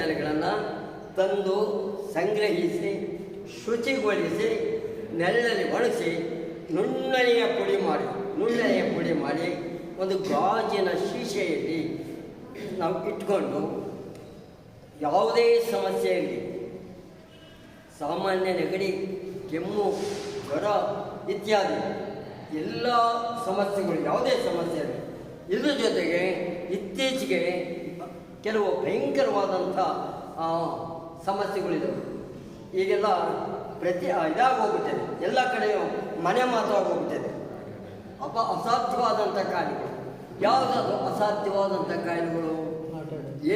ಎಲೆಗಳನ್ನು ತಂದು ಸಂಗ್ರಹಿಸಿ, ಶುಚಿಗೊಳಿಸಿ, ನೆರಳಲ್ಲಿ ಒಣಗಿಸಿ, ನುಣ್ಣನೆಯ ಪುಡಿ ಮಾಡಿ ಒಂದು ಗಾಜಿನ ಶೀಶೆಯಲ್ಲಿ ನಾವು ಇಟ್ಕೊಂಡು ಯಾವುದೇ ಸಮಸ್ಯೆಯಲ್ಲಿ ಸಾಮಾನ್ಯ ನೆಗಡಿ, ಕೆಮ್ಮು, ಜ್ವರ ಇತ್ಯಾದಿ ಎಲ್ಲ ಸಮಸ್ಯೆಗಳು, ಯಾವುದೇ ಸಮಸ್ಯೆ ಇದೆ, ಇದ್ರ ಜೊತೆಗೆ ಇತ್ತೀಚೆಗೆ ಕೆಲವು ಭಯಂಕರವಾದಂಥ ಸಮಸ್ಯೆಗಳಿದೆ. ಈಗೆಲ್ಲ ಇದಾಗೋಗುತ್ತದೆ, ಎಲ್ಲ ಕಡೆಯೂ ಮನೆ ಮಾತಾಗೋಗುತ್ತದೆ. ಅಸಾಧ್ಯವಾದಂಥ ಕಾಯಿಲೆಗಳು. ಯಾವುದಾದ್ರು ಅಸಾಧ್ಯವಾದಂಥ ಕಾಯಿಲೆಗಳು?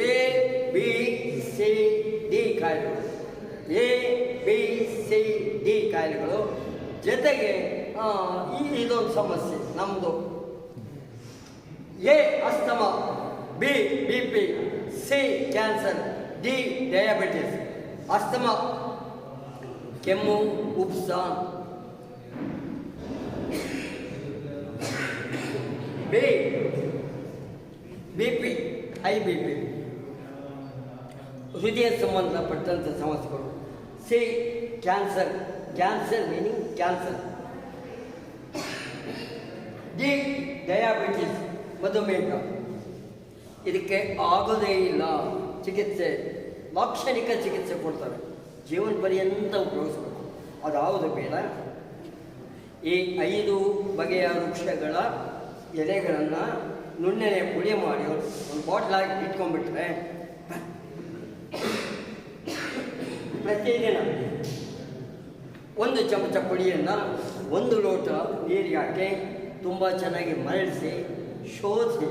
ABCD ಕಾಯಿಲೆಗಳು. ABCD ಕಾಯಿಲೆಗಳು ಜೊತೆಗೆ ಇದೊಂದು ಸಮಸ್ಯೆ ನಮ್ಮದು. A asthma, B BP, C cancer, D diabetes. Asthma ಕೆಮ್ಮು, ಉಪ್ಸ, BP ಹೈ BP ಹೃದಯ ಸಂಬಂಧಪಟ್ಟಂಥ ಸಮಸ್ಯೆಗಳು. C cancer, cancer meaning cancer. D diabetes ಮಧುಮೇಹ. ಇದಕ್ಕೆ ಆಗೋದೇ ಇಲ್ಲ ಚಿಕಿತ್ಸೆ, ಲಾಕ್ಷಣಿಕ ಚಿಕಿತ್ಸೆ ಕೊಡ್ತಾರೆ, ಜೀವನ ಪರ್ಯಂತ ಉಪಯೋಗಿಸ್ಬೇಕು. ಅದಾವುದು ಬೇಡ. ಈ 5 ಬಗೆಯ ವೃಕ್ಷಗಳ ಎಲೆಗಳನ್ನು ನುಣ್ಣನೆ ಪುಡಿ ಮಾಡಿ ಒಂದು ಬಾಟ್ಲಾಗಿ ಇಟ್ಕೊಂಡ್ಬಿಟ್ರೆ ಪ್ರತಿದಿನ 1 ಚಮಚ ಪುಡಿಯನ್ನು 1 ಲೋಟ ನೀರಿಗೆ ಹಾಕಿ ತುಂಬ ಚೆನ್ನಾಗಿ ಮರಳಿಸಿ ಶೋಧಿಸಿ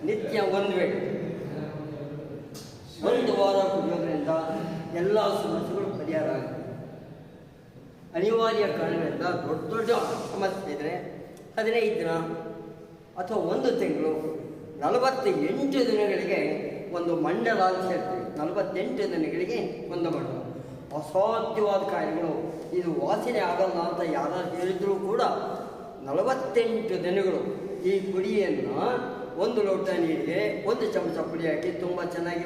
ನಿತ್ಯ 1 ವೇಳೆ 1 ವಾರ ಕುಡಿಯೋದ್ರಿಂದ ಎಲ್ಲ ಸಮಸ್ಯೆಗಳು ಪರಿಹಾರ ಆಗುತ್ತೆ. ಅನಿವಾರ್ಯ ಕಾರಣಗಳಿಂದ ದೊಡ್ಡ ಸಮಸ್ಯೆ ಇದ್ದರೆ 15 ದಿನ ಅಥವಾ 1 ತಿಂಗಳು 48 ದಿನಗಳಿಗೆ ಒಂದು ಮಂಡಲ ಅಂತ ಹೇಳ್ತೀವಿ. 48 ದಿನಗಳಿಗೆ ಒಂದು ಮಂಡಲ. ಅಸಾಧ್ಯವಾದ ಕಾಯಿಲೆಗಳು ಇದು ವಾಸನೆ ಆಗಲ್ಲ ಅಂತ ಯಾರು ಹೇಳಿದರೂ ಕೂಡ 48 ದಿನಗಳು ಈ ಪುಡಿಯನ್ನು 1 ಲೋಟ ನೀರಿಗೆ 1 ಚಮಚ ಪುಡಿ ಹಾಕಿ ತುಂಬ ಚೆನ್ನಾಗಿ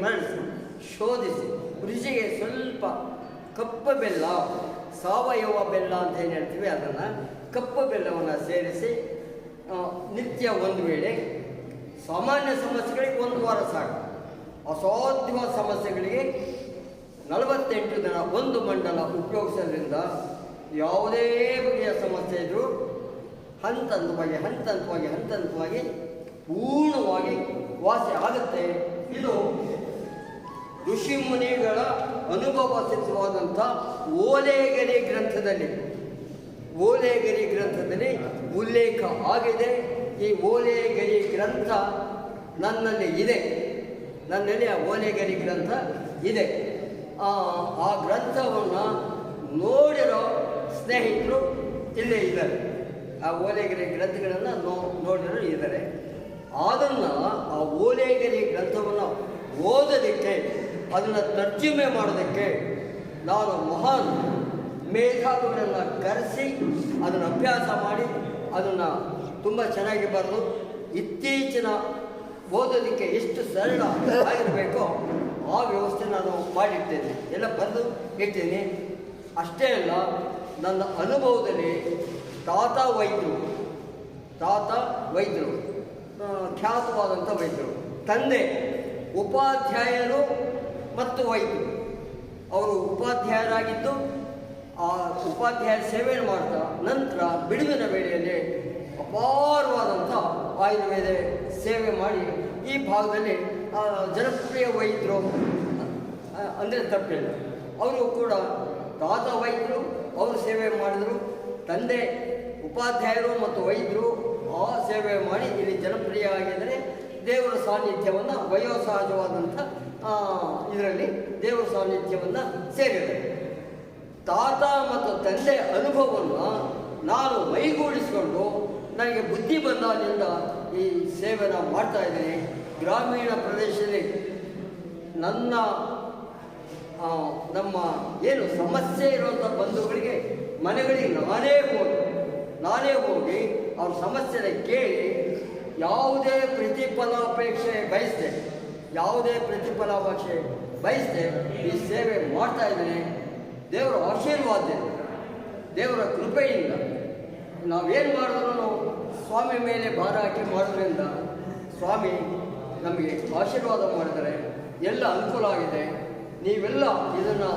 ಮರಳಿಸಿ ಶೋಧಿಸಿ ರುಚಿಗೆ ಸ್ವಲ್ಪ ಕಪ್ಪು ಬೆಲ್ಲ, ಸಾವಯವ ಬೆಲ್ಲ ಅಂತ ಏನು ಹೇಳ್ತೀವಿ ಅದನ್ನು, ಕಪ್ಪು ಬೆಲ್ಲವನ್ನು ಸೇರಿಸಿ ನಿತ್ಯ 1 ವೇಳೆ. ಸಾಮಾನ್ಯ ಸಮಸ್ಯೆಗಳಿಗೆ 1 ವಾರ ಸಾಕು. ಅಸಾಧ್ಯವಾದ ಸಮಸ್ಯೆಗಳಿಗೆ 48 ದಿನ 1 ಮಂಡಲ ಉಪಯೋಗಿಸೋದ್ರಿಂದ ಯಾವುದೇ ಬಗೆಯ ಸಮಸ್ಯೆ ಇದ್ದರೂ ಹಂತವಾಗಿ ಪೂರ್ಣವಾಗಿ ವಾಸಿ ಆಗುತ್ತೆ. ಇದು ಋಷಿ ಮುನಿಗಳ ಅನುಭವ ಸಿದ್ಧವಾದಂಥ ಓಲೆಗರಿ ಗ್ರಂಥದಲ್ಲಿ ಉಲ್ಲೇಖ ಆಗಿದೆ. ಈ ಓಲೆಗರಿ ಗ್ರಂಥ ನನ್ನಲ್ಲಿ ಆ ಓಲೆಗರಿ ಗ್ರಂಥ ಇದೆ. ಆ ಗ್ರಂಥವನ್ನು ನೋಡಿರೋ ಸ್ನೇಹಿತರು ಇಲ್ಲೇ ಇದ್ದಾರೆ. ಆ ಓಲೆಗರಿ ಗ್ರಂಥಗಳನ್ನು ನೋಡಿರೋ ಇದ್ದಾರೆ. ಅದನ್ನು ಆ ಓಲೆಗರಿ ಗ್ರಂಥವನ್ನು ಓದೋದಕ್ಕೆ, ಅದನ್ನು ತರ್ಜುಮೆ ಮಾಡೋದಕ್ಕೆ ನಾನು ಮಹಾನ್ ಮೇಧಾವಿಗಳನ್ನು ಕರೆಸಿ ಅದನ್ನು ಅಭ್ಯಾಸ ಮಾಡಿ ಅದನ್ನು ತುಂಬ ಚೆನ್ನಾಗಿ ಬರೆದು ಇತ್ತೀಚಿನ ಓದೋದಕ್ಕೆ ಎಷ್ಟು ಸರಳ ಆಗಿರಬೇಕೋ ಆ ವ್ಯವಸ್ಥೆ ನಾನು ಮಾಡಿರ್ತೇನೆ, ಎಲ್ಲ ಬರೆದು ಇಡ್ತೀನಿ. ಅಷ್ಟೇ ಅಲ್ಲ, ನನ್ನ ಅನುಭವದಲ್ಲಿ ತಾತ ವೈದ್ಯರು ಖ್ಯಾತವಾದಂಥ ವೈದ್ಯರು, ತಂದೆ ಉಪಾಧ್ಯಾಯರು ಮತ್ತು ವೈದ್ಯರು. ಅವರು ಉಪಾಧ್ಯಾಯರಾಗಿದ್ದು ಆ ಉಪಾಧ್ಯಾಯ ಸೇವೆಯನ್ನು ಮಾಡ್ತಾ ನಂತರ ಬಿಡುವಿನ ವೇಳೆಯಲ್ಲಿ ಅಪಾರವಾದಂಥ ಆಯುರ್ವೇದ ಸೇವೆ ಮಾಡಿ ಈ ಭಾಗದಲ್ಲಿ ಜನಪ್ರಿಯ ವೈದ್ಯರು ಅಂದರೆ ತಪ್ಪಿಲ್ಲ. ಅವರು ಕೂಡ ತಾತ ವೈದ್ಯರು, ಅವರು ಸೇವೆ ಮಾಡಿದರು. ತಂದೆ ಉಪಾಧ್ಯಾಯರು ಮತ್ತು ವೈದ್ಯರು ಆ ಸೇವೆ ಮಾಡಿ ಇಲ್ಲಿ ಜನಪ್ರಿಯ ಆಗಿದ್ದರೆ ದೇವರ ಸಾನ್ನಿಧ್ಯವನ್ನು ವಯೋಸಹಜವಾದಂಥ ಇದರಲ್ಲಿ ದೇವರ ಸಾನ್ನಿಧ್ಯವನ್ನು ಸೇರಿದೆ. ತಾತ ಮತ್ತು ತಂದೆ ಅನುಭವವನ್ನು ನಾನು ಮೈಗೂಡಿಸಿಕೊಂಡು ನನಗೆ ಬುದ್ಧಿ ಬಂದಾಗಿನಿಂದ ಈ ಸೇವೆನ ಮಾಡ್ತಾ ಇದ್ದೀನಿ. ಗ್ರಾಮೀಣ ಪ್ರದೇಶದಲ್ಲಿ ನಮ್ಮ ಏನು ಸಮಸ್ಯೆ ಇರುವಂಥ ಬಂಧುಗಳಿಗೆ ಮನೆಗಳಿಗೆ ನಾನೇ ಹೋಗಿ ಅವ್ರ ಸಮಸ್ಯೆನ ಕೇಳಿ ಯಾವುದೇ ಪ್ರತಿಫಲಾಪೇಕ್ಷೆ ಬಯಸದೆ ಈ ಸೇವೆ ಮಾಡ್ತಾ ಇದ್ದೇನೆ. ದೇವರ ಆಶೀರ್ವಾದ, ದೇವರ ಕೃಪೆಯಿಂದ ನಾವೇನು ಮಾಡಿದ್ರು ಸ್ವಾಮಿ ಮೇಲೆ ಭಾರ ಹಾಕಿ ಮಾಡೋದ್ರಿಂದ ಸ್ವಾಮಿ ನಮಗೆ ಆಶೀರ್ವಾದ ಮಾಡಿದರೆ ಎಲ್ಲ ಅನುಕೂಲ ಆಗಿದೆ. ನೀವೆಲ್ಲ ಇದನ್ನು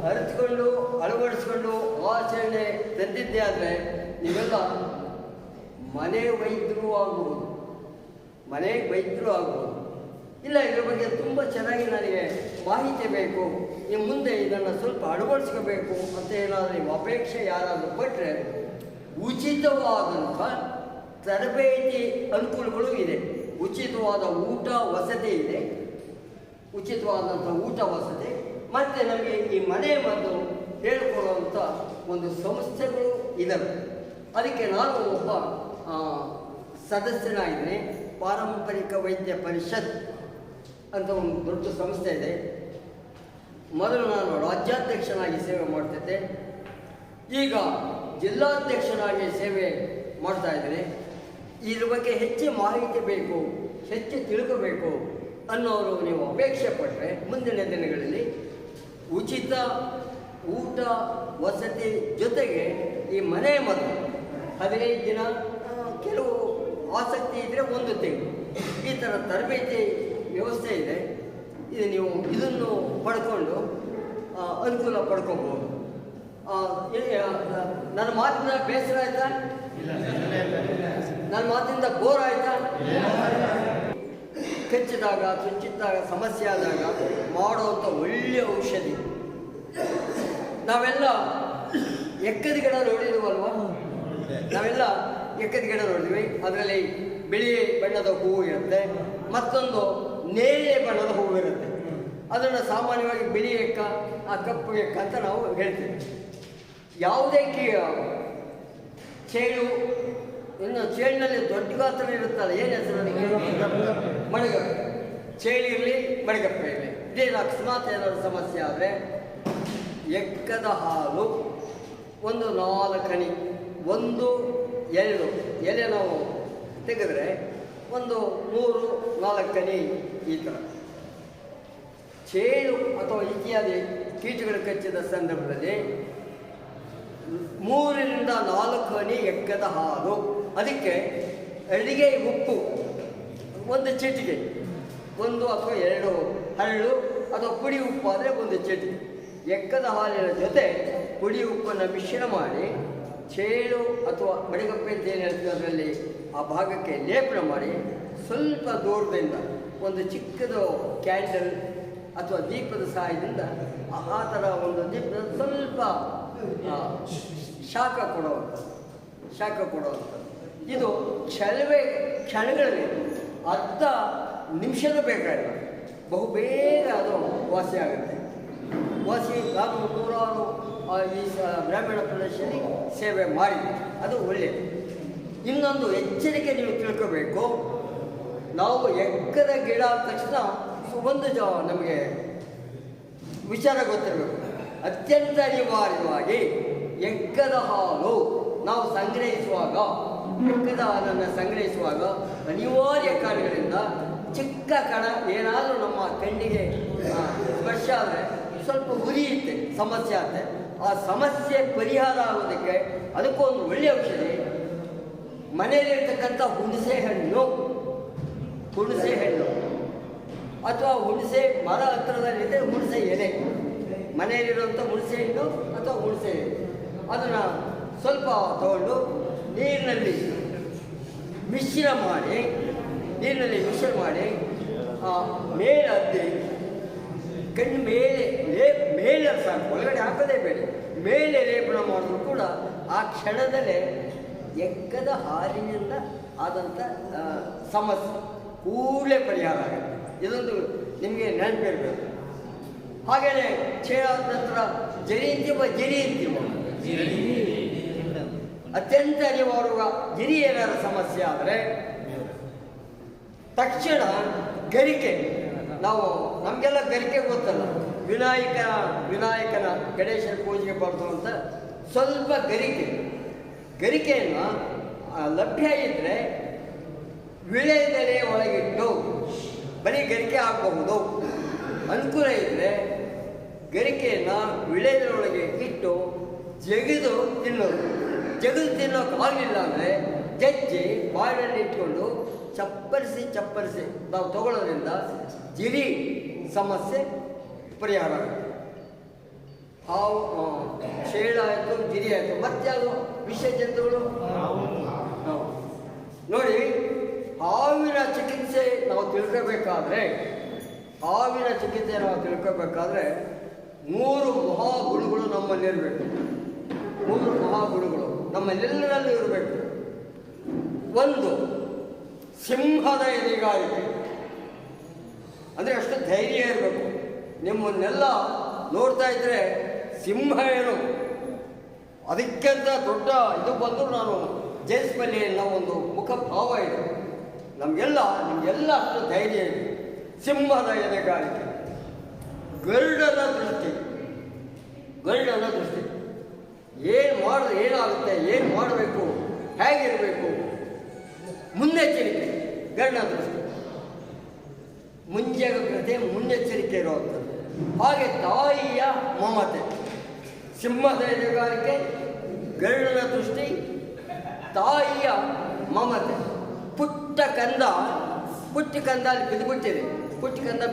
ಅರಿತುಕೊಂಡು ಅಳವಡಿಸ್ಕೊಂಡು ಆಚರಣೆ ತಂದಿದ್ದೇ ಆದರೆ ನೀವೆಲ್ಲ ಮನೆ ವೈದ್ಯರು ಆಗ್ಬೋದು, ಮನೆಗೆ ವೈದ್ಯರು ಆಗ್ಬೋದು. ಇಲ್ಲ, ಇದ್ರ ಬಗ್ಗೆ ತುಂಬ ಚೆನ್ನಾಗಿ ನನಗೆ ಮಾಹಿತಿ ಬೇಕು, ಈ ಮುಂದೆ ಇದನ್ನು ಸ್ವಲ್ಪ ಅಳವಡಿಸ್ಕೋಬೇಕು ಅಂತ ಏನಾದರೂ ನೀವು ಅಪೇಕ್ಷೆ ಯಾರಾದರೂ ಪಟ್ಟರೆ ಉಚಿತವಾದಂಥ ತರಬೇತಿ ಅನುಕೂಲಗಳು ಇದೆ. ಉಚಿತವಾದ ಊಟ ವಸತಿ ಇದೆ, ಉಚಿತವಾದಂಥ ಊಟ ವಸತಿ, ಮತ್ತು ನಮಗೆ ಈ ಮನೆ ಮದ್ದು ಹೇಳಿಕೊಡುವಂಥ ಒಂದು ಸಂಸ್ಥೆಗಳು ಇದ್ದಾವೆ. ಅದಕ್ಕೆ ನಾನು ಒಬ್ಬ ಸದಸ್ಯನಾಗಿದ್ದೀನಿ. ಪಾರಂಪರಿಕ ವೈದ್ಯ ಪರಿಷತ್ ಅಂತ ಒಂದು ದೊಡ್ಡ ಸಂಸ್ಥೆ ಇದೆ. ಮೊದಲು ನಾನು ರಾಜ್ಯಾಧ್ಯಕ್ಷನಾಗಿ ಸೇವೆ ಮಾಡ್ತಿದ್ದೆ, ಈಗ ಜಿಲ್ಲಾಧ್ಯಕ್ಷನಾಗಿ ಸೇವೆ ಮಾಡ್ತಾ ಇದ್ದೀನಿ. ಇದ್ರ ಬಗ್ಗೆ ಹೆಚ್ಚು ಮಾಹಿತಿ ಬೇಕು, ಹೆಚ್ಚು ತಿಳ್ಕೋಬೇಕು ಅನ್ನೋರು ನೀವು ಅಪೇಕ್ಷೆ ಪಟ್ಟರೆ ಮುಂದಿನ ದಿನಗಳಲ್ಲಿ ಉಚಿತ ಊಟ ವಸತಿ ಜೊತೆಗೆ ಈ ಮನೆ ಮದ್ದು 15 ದಿನ, ಕೆಲವು ಆಸಕ್ತಿ ಇದ್ದರೆ 1 ತಿಂಗಳು, ಈ ಥರ ತರಬೇತಿ ವ್ಯವಸ್ಥೆ ಇದೆ. ಇದು ನೀವು ಇದನ್ನು ಪಡ್ಕೊಂಡು ಅನುಕೂಲ ಪಡ್ಕೊಬೋದು. ನನ್ನ ಮಾತಿನ ಬೇಸರ ಆಯ್ತಾ? ನನ್ನ ಮಾತಿಂದ ಬೋರ್ ಆಯ್ತಾ? ಕಚ್ಚಿದಾಗ ಚುಚ್ಚಿದ್ದಾಗ ಸಮಸ್ಯೆ ಆದಾಗ ಮಾಡುವಂಥ ಒಳ್ಳೆಯ ಔಷಧಿ. ನಾವೆಲ್ಲ ಎಕ್ಕದ ಗಿಡ ನೋಡಿದೀವಲ್ವ? ನಾವೆಲ್ಲ ಎಕ್ಕದ ಗಿಡ ನೋಡಿದ್ವಿ. ಅದರಲ್ಲಿ ಬಿಳಿ ಬಣ್ಣದ ಹೂವು ಇರುತ್ತೆ, ಮತ್ತೊಂದು ನೇರಳೆ ಬಣ್ಣದ ಹೂವು ಇರುತ್ತೆ. ಅದನ್ನು ಸಾಮಾನ್ಯವಾಗಿ ಬಿಳಿ ಎಕ್ಕ, ಕಪ್ಪು ಎಕ್ಕ ಅಂತ ನಾವು ಹೇಳ್ತೀವಿ. ಯಾವುದೇ ಚೇಳು, ಇನ್ನು ಚೇಳಿನಲ್ಲಿ ದೊಡ್ಡ ಗಾತ್ರ ಇರುತ್ತಲ್ಲ, ಏನು ಹೆಸರು ಅದಕ್ಕೆ? ಮಣಗಪ್ಪೆ. ಚೇಳಿರಲಿ ಮಣಗಪ್ಪೆ ಇರಲಿ, ಇದೇನು ಅಕಸ್ಮಾತ್ ಏನಾದರೂ ಸಮಸ್ಯೆ ಆದರೆ ಎಕ್ಕದ ಹಾಲು ಒಂದು 4 ಹನಿ, 1-2 ಎಲೆ ನಾವು ತೆಗೆದ್ರೆ ಒಂದು 3-4 ಹನಿ ಈ ಥರ. ಚೇಳು ಅಥವಾ ಇತ್ಯಾದಿ ಕೀಟಗಳು ಕಚ್ಚಿದ ಸಂದರ್ಭದಲ್ಲಿ 3-4 ಹನಿ ಎಕ್ಕದ ಹಾಲು, ಅದಕ್ಕೆ ಅಡಿಗೆ ಉಪ್ಪು 1 ಚಿಟಿಕೆ, 1 ಅಥವಾ 2 ಹರಳು ಅಥವಾ ಪುಡಿ ಉಪ್ಪು ಆದರೆ 1 ಚಿಟಿಕೆ, ಎಕ್ಕದ ಹಾಲಿನ ಜೊತೆ ಪುಡಿ ಉಪ್ಪನ್ನು ಮಿಶ್ರಣ ಮಾಡಿ ಚೇಳು ಅಥವಾ ಮಡಿಗಪ್ಪೆ ಅಂತ ಏನು ಹೇಳ್ತೀವಿ ಅದರಲ್ಲಿ ಆ ಭಾಗಕ್ಕೆ ಲೇಪನ ಮಾಡಿ ಸ್ವಲ್ಪ ದೂರದಿಂದ ಒಂದು ಚಿಕ್ಕದು ಕ್ಯಾಂಡಲ್ ಅಥವಾ ದೀಪದ ಸಹಾಯದಿಂದ ಆ ಥರ ಒಂದು ದೀಪದ ಸ್ವಲ್ಪ ಶಾಖ ಕೊಡುವಂಥದ್ದು. ಇದು ಕೆಲವೇ ಕ್ಷಣಗಳಲ್ಲಿ, ಅರ್ಧ ನಿಮಿಷನೂ ಬೇಕಾಗಿಲ್ಲ, ಬಹುಬೇಗ ಅದು ವಾಸಿ ಆಗುತ್ತೆ. ನಾನು 100 ಈ ಗ್ರಾಮೀಣ ಪ್ರದೇಶದಲ್ಲಿ ಸೇವೆ ಮಾಡಿದೆ, ಅದು ಒಳ್ಳೆಯದು. ಇನ್ನೊಂದು ಎಚ್ಚರಿಕೆ ನೀವು ತಿಳ್ಕೋಬೇಕು. ನಾವು ಎಕ್ಕದ ಗಿಡ ಆದ ತಕ್ಷಣ ಒಂದು ನಮಗೆ ವಿಚಾರ ಗೊತ್ತಿರಬೇಕು. ಅತ್ಯಂತ ಅನಿವಾರ್ಯವಾಗಿ ಎಕ್ಕದ ಹಾಲು ನಾವು ಸಂಗ್ರಹಿಸುವಾಗ, ಎಕ್ಕದ ಹಾಲನ್ನು ಸಂಗ್ರಹಿಸುವಾಗ ಅನಿವಾರ್ಯ ಕಾರಣಗಳಿಂದ ಚಿಕ್ಕ ಕಣ ಏನಾದರೂ ನಮ್ಮ ಕಣ್ಣಿಗೆ ಸ್ಪರ್ಶ ಆದರೆ ಸ್ವಲ್ಪ ಉರಿಯುತ್ತೆ, ಸಮಸ್ಯೆ ಆಗುತ್ತೆ. ಆ ಸಮಸ್ಯೆ ಪರಿಹಾರ ಆಗೋದಕ್ಕೆ ಅದಕ್ಕೊಂದು ಒಳ್ಳೆಯ ಔಷಧಿ, ಮನೆಯಲ್ಲಿರ್ತಕ್ಕಂಥ ಹುಣಸೆ ಹಣ್ಣು ಅಥವಾ ಹುಣಸೆ ಮರ ಹತ್ತಿರದಲ್ಲಿದ್ದರೆ ಹುಣಸೆ ಎಲೆ, ಮನೆಯಲ್ಲಿರುವಂಥ ಹುಣಸೆ ಹಣ್ಣು ಅಥವಾ ಹುಣಸೆ ಎಲೆ, ಅದನ್ನು ಸ್ವಲ್ಪ ತಗೊಂಡು ನೀರಿನಲ್ಲಿ ಮಿಶ್ರ ಮಾಡಿ ಮೇಲೆ ಅದ್ದಿ ಕಣ್ಣು ಮೇಲೆ ಸಾಕು, ಒಳಗಡೆ ಹಾಕೋದೇ ಬೇಡ, ಮೇಲೆ ಲೇಪನ ಮಾಡಿದ್ರು ಕೂಡ ಆ ಕ್ಷಣದಲ್ಲೇ ಎಕ್ಕದ ಹಾಲಿನಿಂದ ಆದಂಥ ಸಮಸ್ಯೆ ಕೂಡಲೇ ಪರಿಹಾರ ಆಗುತ್ತೆ. ಇದೊಂದು ನಿಮಗೆ ನೆನಪಿರಬೇಕು. ಹಾಗೆಯೇ ಚೇಳಾದ ನಂತರ ಜರಿ ಅಂತೀವ, ಅತ್ಯಂತ ಅನಿವಾರ್ಯ ಗಿರಿ ಏನಾದರೂ ಸಮಸ್ಯೆ ಆದರೆ ತಕ್ಷಣ ಗರಿಕೆ, ನಮಗೆಲ್ಲ ಗರಿಕೆ ಗೊತ್ತಲ್ಲ, ವಿನಾಯಕನ ಗಣೇಶನ ಪೂಜೆಗೆ ಬರೆದು ಅಂತ ಸ್ವಲ್ಪ ಗರಿಕೆಯನ್ನು ಲಭ್ಯ ಇದ್ದರೆ ವಿಳೆದೆಲೆ ಒಳಗಿಟ್ಟು ಬರೀ ಗರಿಕೆ ಹಾಕಬಹುದು. ಅನುಕೂಲ ಇದ್ದರೆ ಗರಿಕೆಯನ್ನು ವಿಳೆದೆಲೆಯೊಳಗೆ ಇಟ್ಟು ಜಗಿದು ತಿನ್ನೋದು. ಜಗಿದು ತಿನ್ನೋಕ್ಕಾಗಲಿಲ್ಲ ಅಂದರೆ ಜಜ್ಜಿ ಬಾಯಲ್ಲಿ ಇಟ್ಕೊಂಡು ಚಪ್ಪರಿಸಿ ನಾವು ತಗೊಳ್ಳೋದ್ರಿಂದ ಜಿರಿ ಸಮಸ್ಯೆ ಪರಿಹಾರ ಆಗುತ್ತೆ. ಹಾವು ಶೇಳ ಆಯಿತು, ಜಿರಿ ಆಯಿತು, ಮತ್ತೆ ಅದು ವಿಷ ಜಂತುಗಳು. ನೋಡಿ, ಹಾವಿನ ಚಿಕಿತ್ಸೆ ನಾವು ತಿಳ್ಕೋಬೇಕಾದ್ರೆ 3 ಮಹಾಗುಣಗಳು ನಮ್ಮಲ್ಲಿರಬೇಕು. 3 ಮಹಾಗುಣಗಳು ನಮ್ಮಲ್ಲೆಲ್ಲರಲ್ಲೂ ಇರಬೇಕು. 1, ಸಿಂಹದ ಎದೆಗಾರಿಕೆ, ಅಂದರೆ ಅಷ್ಟು ಧೈರ್ಯ ಇರಬೇಕು. ನಿಮ್ಮನ್ನೆಲ್ಲ ನೋಡ್ತಾ ಇದ್ರೆ ಸಿಂಹ ಏನು ಅದಕ್ಕಿಂತ ದೊಡ್ಡ ಇದು ಬಂದರೂ ನಾನು ಜಯಿಸಬಲ್ಲೆ ಅನ್ನೋ ಒಂದು ಮುಖಭಾವ ಇದೆ ನಿಮಗೆಲ್ಲ ಅಷ್ಟು ಧೈರ್ಯ ಇದೆ. ಸಿಂಹದ ಎದೆಗಾರಿಕೆ. ಗರುಡನ ದೃಷ್ಟಿ ಏನು ಮಾಡಿದ್ರೆ ಏನಾಗುತ್ತೆ, ಏನು ಮಾಡಬೇಕು, ಹೇಗಿರಬೇಕು, ಮುನ್ನೆಚ್ಚರಿಕೆ. ಗರುಡನ ದೃಷ್ಟಿ ಮುಂಜಾಗ್ರತೆ, ಮುನ್ನೆಚ್ಚರಿಕೆ ಇರುವಂಥದ್ದು. ಹಾಗೆ ತಾಯಿಯ ಮಮತೆ. ಸಿಂಹದ ಎದೆಗಾರಿಕೆ, ಗರುಡನ ದೃಷ್ಟಿ, ತಾಯಿಯ ಮಮತೆ. ಪುಟ್ಟ ಕಂದ ಅಲ್ಲಿ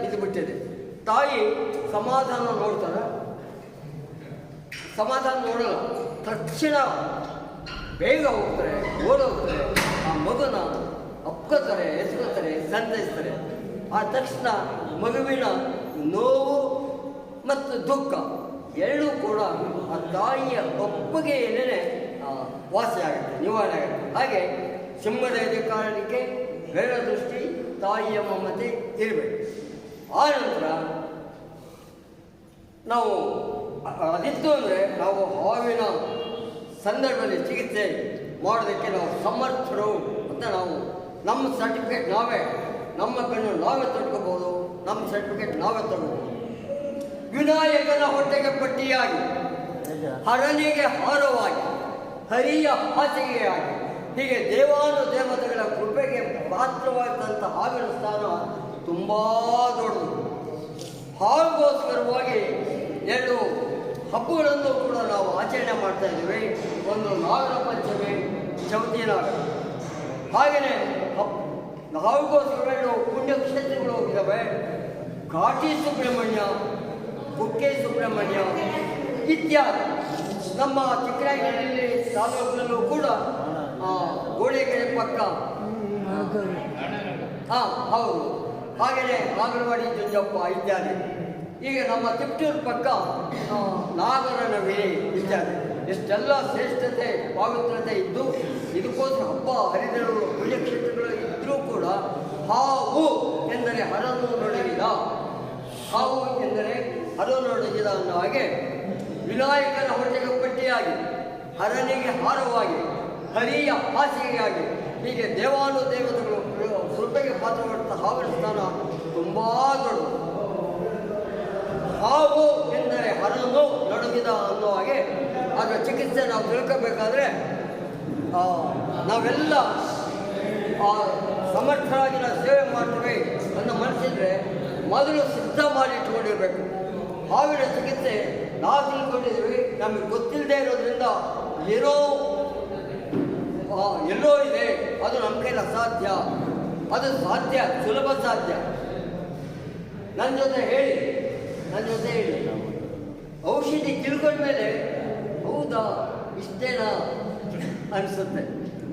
ಬಿದ್ದುಬಿಟ್ಟಿದೆ. ತಾಯಿ ಸಮಾಧಾನ ನೋಡ್ತಾರೆ, ಸಮಾಧಾನ ನೋಡಲ್ಲ. ತಕ್ಷಣ ಬೇಗ ಹೋಗ್ತಾರೆ, ಓಡೋಗ್ತಾರೆ, ಆ ಮಗುನ ಅಪ್ಕೋತಾರೆ, ಎತ್ಕೋತಾರೆ, ಸಂತೈಸ್ತಾರೆ. ಆ ತಕ್ಷಣ ಮಗುವಿನ ನೋವು ಮತ್ತು ದುಃಖ ಎರಡೂ ಕೂಡ ಆ ತಾಯಿಯ ಒಪ್ಪಿಗೆಯಲ್ಲೇ ವಾಸಿ ಆಗುತ್ತೆ, ನಿವಾರಣೆ ಆಗುತ್ತೆ. ಹಾಗೆ ಸಿಂಹದ ಎದೆಗಾರಿಕೆ, ಗರುಡ ದೃಷ್ಟಿ, ತಾಯಿಯ ಮಮತೆ ಇರಬೇಕು. ಆ ನಂತರ ನಾವು ಅದಿತ್ತು ಅಂದರೆ ನಾವು ಹಾವಿನ ಸಂದರ್ಭದಲ್ಲಿ ಚಿಕಿತ್ಸೆ ಮಾಡೋದಕ್ಕೆ ನಾವು ಸಮರ್ಥರು ಅಂತ ನಾವು ನಮ್ಮ ಸರ್ಟಿಫಿಕೇಟ್ ನಮ್ಮ ಬೆನ್ನು ನಾವೇ ತೊಡ್ಕೋಬೋದು, ನಮ್ಮ ಸರ್ಟಿಫಿಕೇಟ್ ನಾವೇ ತಗೋಬೋದು. ವಿನಾಯಕನ ಹೊಟ್ಟೆಗೆ ಪಟ್ಟಿಯಾಗಿ, ಹರನಿಗೆ ಹಾರವಾಗಿ, ಹರಿಯ ಹಾಸಿಗೆಯಾಗಿ, ಹೀಗೆ ದೇವಾನುದೇವತೆಗಳ ಕೃಪೆಗೆ ಪಾತ್ರವಾದಂಥ ಹಾವಿನ ಸ್ಥಾನ ತುಂಬ ದೊಡ್ಡದು. ಹಾವಿಗೋಸ್ಕರವಾಗಿ 2 ಹಬ್ಬಗಳನ್ನು ಕೂಡ ನಾವು ಆಚರಣೆ ಮಾಡ್ತಾ ಇದ್ದೀವಿ. ಒಂದು ನಾಗರ ಪಂಚಮಿ, ಚೌತಿ ನಾಗರ. ಹಾಗೆಯೇ ಹಾವಿಗೋಸ್ಕರ 2 ಪುಣ್ಯಕ್ಷೇತ್ರಗಳು ಇದ್ದಾವೆ. ಘಾಟಿ ಸುಬ್ರಹ್ಮಣ್ಯ, ಕುಕ್ಕೆ ಸುಬ್ರಹ್ಮಣ್ಯ ಇತ್ಯಾದಿ. ನಮ್ಮ ಚಿಕ್ಕರಾಯನಹಳ್ಳಿ ತಾಲೂಕಿನಲ್ಲೂ ಕೂಡ ಗೋಡೆಗೆರೆ ಪಕ್ಕ ಹೌದು, ಹಾಗೆಯೇ ನಾಗರವಾಡಿ ಜಂಜಪ್ಪ ಇತ್ಯಾದಿ. ಈಗ ನಮ್ಮ ತಿಪ್ಟೂರು ಪಕ್ಕ ನಾಗರನವಿರಿ ಇತ್ಯಾದಿ. ಇಷ್ಟೆಲ್ಲ ಶ್ರೇಷ್ಠತೆ, ಪಾವಿತ್ರತೆ ಇದ್ದು ಇದಕ್ಕೋಸ್ಕರ ಹಬ್ಬ ಹರಿದಿರುವುದು ಪುಣ್ಯಕ್ಷೇತ್ರಗಳು ಇದ್ದರೂ ಕೂಡ ಹಾವು ಎಂದರೆ ಹರನು ನೊಡಗಿದ, ಅನ್ನೋ ಹಾಗೆ ವಿನಾಯಕನ ಹೊಟ್ಟೆಗೆ ಪಟ್ಟಿಯಾಗಿ, ಹರನಿಗೆ ಹಾರವಾಗಿ, ಹರಿಯ ಹಾಸಿಗೆಯಾಗಿ, ಹೀಗೆ ದೇವಾನುದೇವತೆಗಳು ಕೃಪೆಗೆ ಪಾತ್ರವಾದಂಥ ಹಾವಿನ ಸ್ಥಾನ ತುಂಬ ದೊಡ್ಡದು. ಹಾವು ಎಂದರೆ ಹರನು ನಡುಗಿದ ಅನ್ನೋ ಹಾಗೆ ಅದರ ಚಿಕಿತ್ಸೆ ನಾವು ತಿಳ್ಕೋಬೇಕಾದ್ರೆ ನಾವೆಲ್ಲ ಸಮರ್ಥರಾಗಿ ನಾವು ಸೇವೆ ಮಾಡ್ತೀವಿ ಅನ್ನೋ ಮನಸ್ಸಿದ್ರೆ ಮೊದಲು ಸಿದ್ಧ ಮಾಡಿ ಇಟ್ಕೊಂಡಿರ್ಬೇಕು. ಹಾವಿನ ಚಿಕಿತ್ಸೆ ನಾವು ತಿಳ್ಕೊಂಡಿದ್ದೀವಿ, ನಮಗೆ ಗೊತ್ತಿಲ್ಲದೆ ಇರೋದ್ರಿಂದ ಎಲ್ಲೋ ಇದೆ, ಅದು ನಮ್ಮ ಕೈಲಿ ಅಸಾಧ್ಯ. ಅದು ಸಾಧ್ಯ, ಸುಲಭ ಸಾಧ್ಯ. ನನ್ನ ಜೊತೆ ಹೇಳಿ ಔಷಧಿ ತಿಳ್ಕೊಂಡ್ಮೇಲೆ ಹೌದಾ ಇಷ್ಟೇನಾ ಅನಿಸುತ್ತೆ.